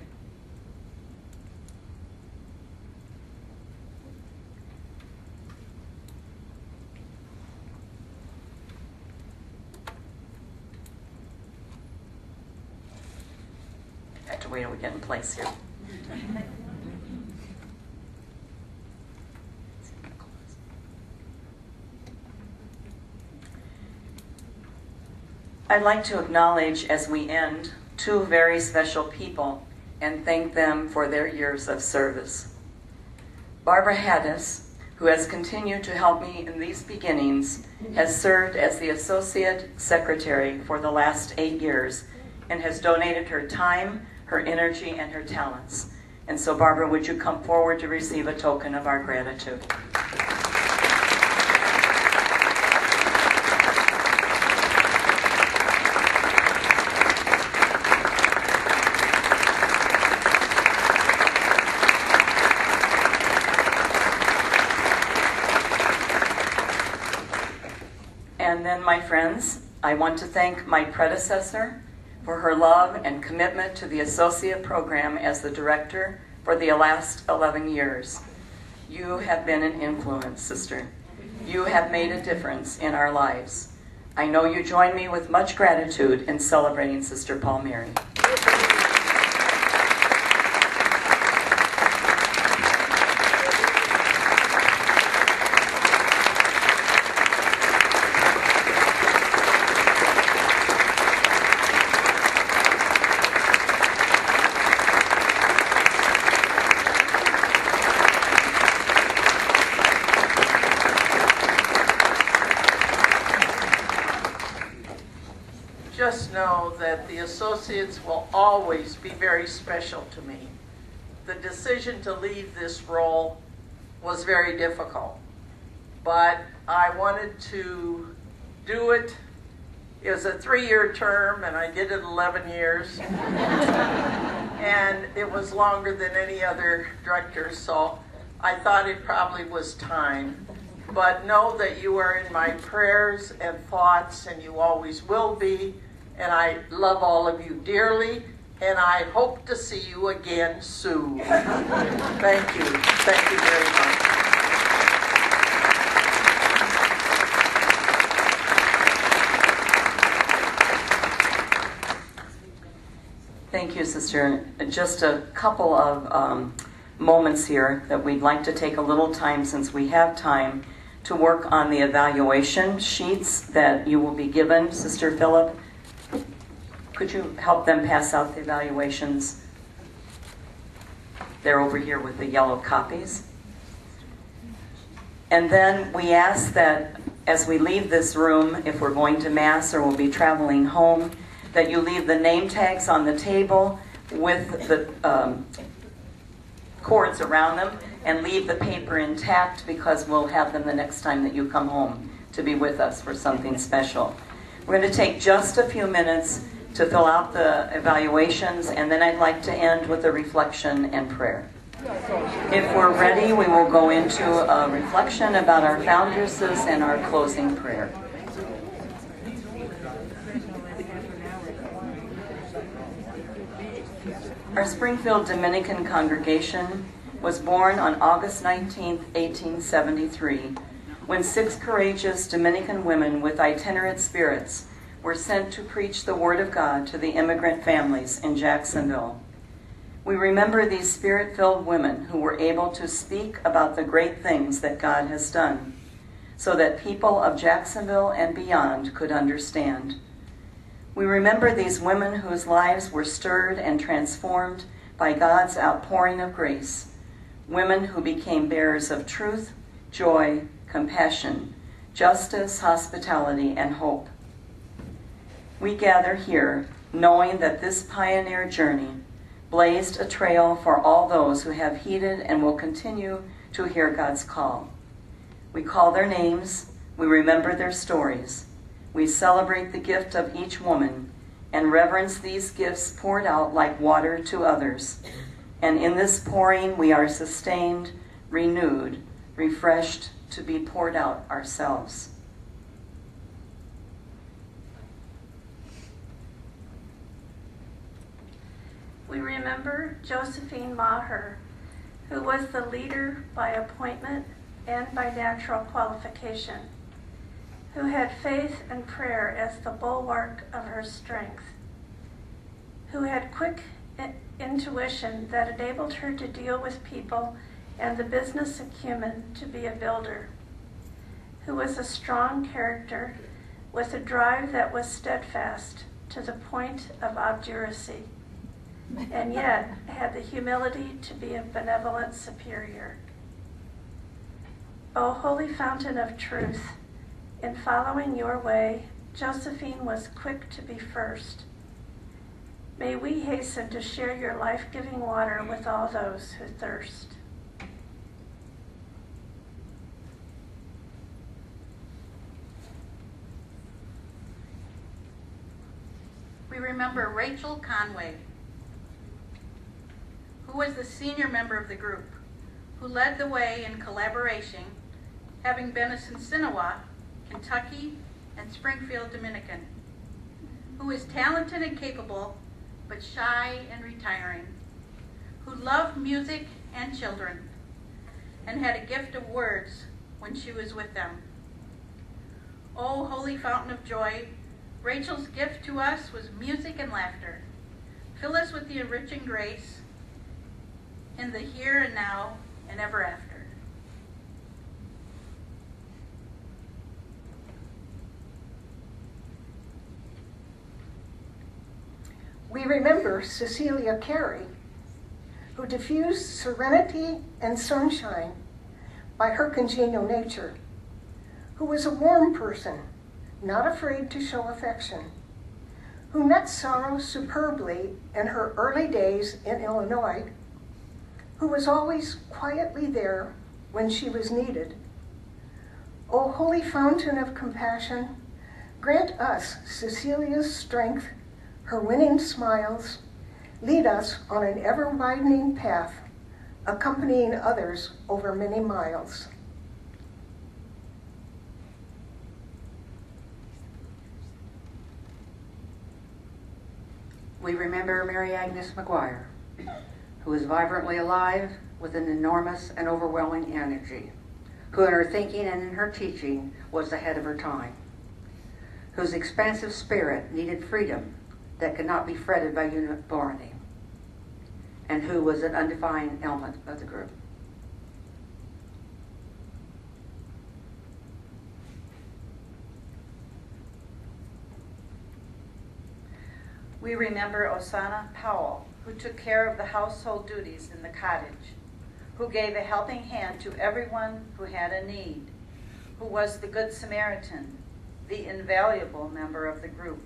I have to wait till we get in place here. I'd like to acknowledge as we end 2 very special people and thank them for their years of service. Barbara Haddis, who has continued to help me in these beginnings, has served as the Associate Secretary for the last 8 years and has donated her time, her energy, and her talents. And so, Barbara, would you come forward to receive a token of our gratitude? And then, my friends, I want to thank my predecessor for her love and commitment to the associate program as the director for the last 11 years. You have been an influence, sister. You have made a difference in our lives. I know you join me with much gratitude in celebrating Sister Palmieri. Just know that the associates will always be very special to me. The decision to leave this role was very difficult, but I wanted to do it. It was a 3-year term, and I did it 11 years, and it was longer than any other director, so I thought it probably was time. But know that you are in my prayers and thoughts, and you always will be. And I love all of you dearly, and I hope to see you again soon. Thank you. Thank you very much. Thank you, Sister. Just a couple of moments here that we'd like to take a little time, since we have time, to work on the evaluation sheets that you will be given. Sister Phillip, could you help them pass out the evaluations? They're over here with the yellow copies. And then we ask that as we leave this room, if we're going to Mass or we'll be traveling home, that you leave the name tags on the table with the cords around them, and leave the paper intact, because we'll have them the next time that you come home to be with us for something special. We're going to take just a few minutes to fill out the evaluations, and then I'd like to end with a reflection and prayer. If we're ready, we will go into a reflection about our foundresses and our closing prayer. Our Springfield Dominican congregation was born on August 19, 1873, when 6 courageous Dominican women with itinerant spirits were sent to preach the Word of God to the immigrant families in Jacksonville. We remember these spirit-filled women who were able to speak about the great things that God has done, so that people of Jacksonville and beyond could understand. We remember these women whose lives were stirred and transformed by God's outpouring of grace, women who became bearers of truth, joy, compassion, justice, hospitality, and hope. We gather here knowing that this pioneer journey blazed a trail for all those who have heeded and will continue to hear God's call. We call their names, we remember their stories, we celebrate the gift of each woman and reverence these gifts poured out like water to others. And in this pouring we are sustained, renewed, refreshed to be poured out ourselves. We remember Josephine Maher, who was the leader by appointment and by natural qualification, who had faith and prayer as the bulwark of her strength, who had quick intuition that enabled her to deal with people and the business acumen to be a builder, who was a strong character with a drive that was steadfast to the point of obduracy, and yet had the humility to be a benevolent superior. O holy fountain of truth, in following your way, Josephine was quick to be first. May we hasten to share your life-giving water with all those who thirst. We remember Rachel Conway, who was the senior member of the group, who led the way in collaboration, having been a Sinsinawa, Kentucky, and Springfield Dominican, who is talented and capable, but shy and retiring, who loved music and children, and had a gift of words when she was with them. O holy fountain of joy, Rachel's gift to us was music and laughter. Fill us with the enriching grace in the here and now and ever after. We remember Cecilia Carey, who diffused serenity and sunshine by her congenial nature, who was a warm person, not afraid to show affection, who met sorrow superbly in her early days in Illinois, who was always quietly there when she was needed. O holy fountain of compassion, grant us Cecilia's strength, her winning smiles, lead us on an ever-widening path, accompanying others over many miles. We remember Mary Agnes McGuire, who is vibrantly alive with an enormous and overwhelming energy, who in her thinking and in her teaching was ahead of her time, whose expansive spirit needed freedom that could not be fretted by uniformity, and who was an undefined element of the group. We remember Osana Powell, who took care of the household duties in the cottage, who gave a helping hand to everyone who had a need, who was the Good Samaritan, the invaluable member of the group,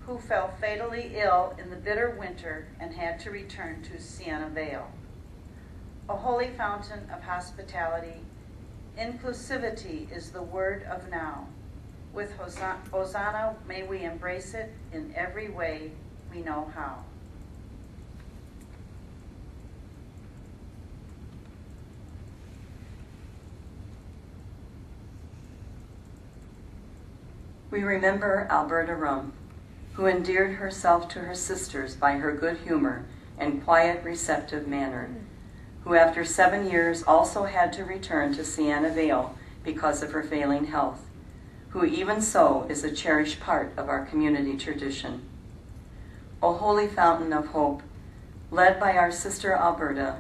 who fell fatally ill in the bitter winter and had to return to Siena Vale. A holy fountain of hospitality, inclusivity is the word of now. With Hosanna, may we embrace it in every way we know how. We remember Alberta Rum, who endeared herself to her sisters by her good humor and quiet, receptive manner, who after 7 years also had to return to Sienna Vale because of her failing health, who even so is a cherished part of our community tradition. O holy fountain of hope, led by our sister Alberta,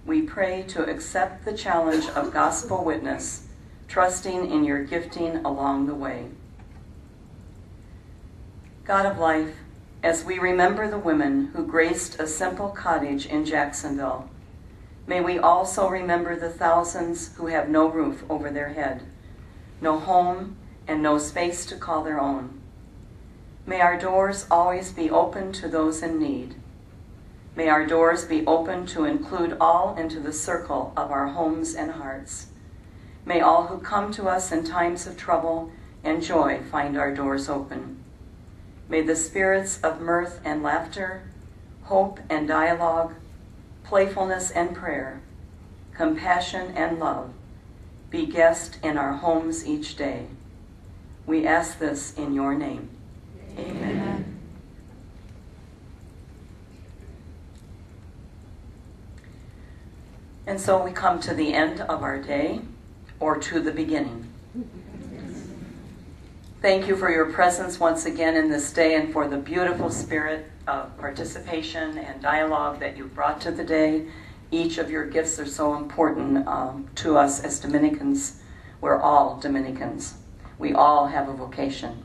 we pray to accept the challenge of gospel witness, trusting in your gifting along the way. God of life, as we remember the women who graced a simple cottage in Jacksonville, may we also remember the thousands who have no roof over their head, no home, and no space to call their own. May our doors always be open to those in need. May our doors be open to include all into the circle of our homes and hearts. May all who come to us in times of trouble and joy find our doors open. May the spirits of mirth and laughter, hope and dialogue, playfulness and prayer, compassion and love be guest in our homes each day. We ask this in your name. Amen. And so we come to the end of our day, or to the beginning. Thank you for your presence once again in this day and for the beautiful spirit of participation and dialogue that you brought to the day. Each of your gifts are so important to us as Dominicans. We're all Dominicans. We all have a vocation.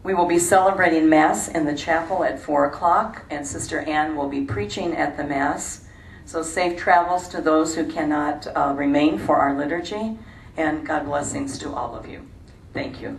We will be celebrating Mass in the chapel at 4 o'clock, and Sister Ann will be preaching at the Mass. So safe travels to those who cannot remain for our liturgy, and God blessings to all of you. Thank you.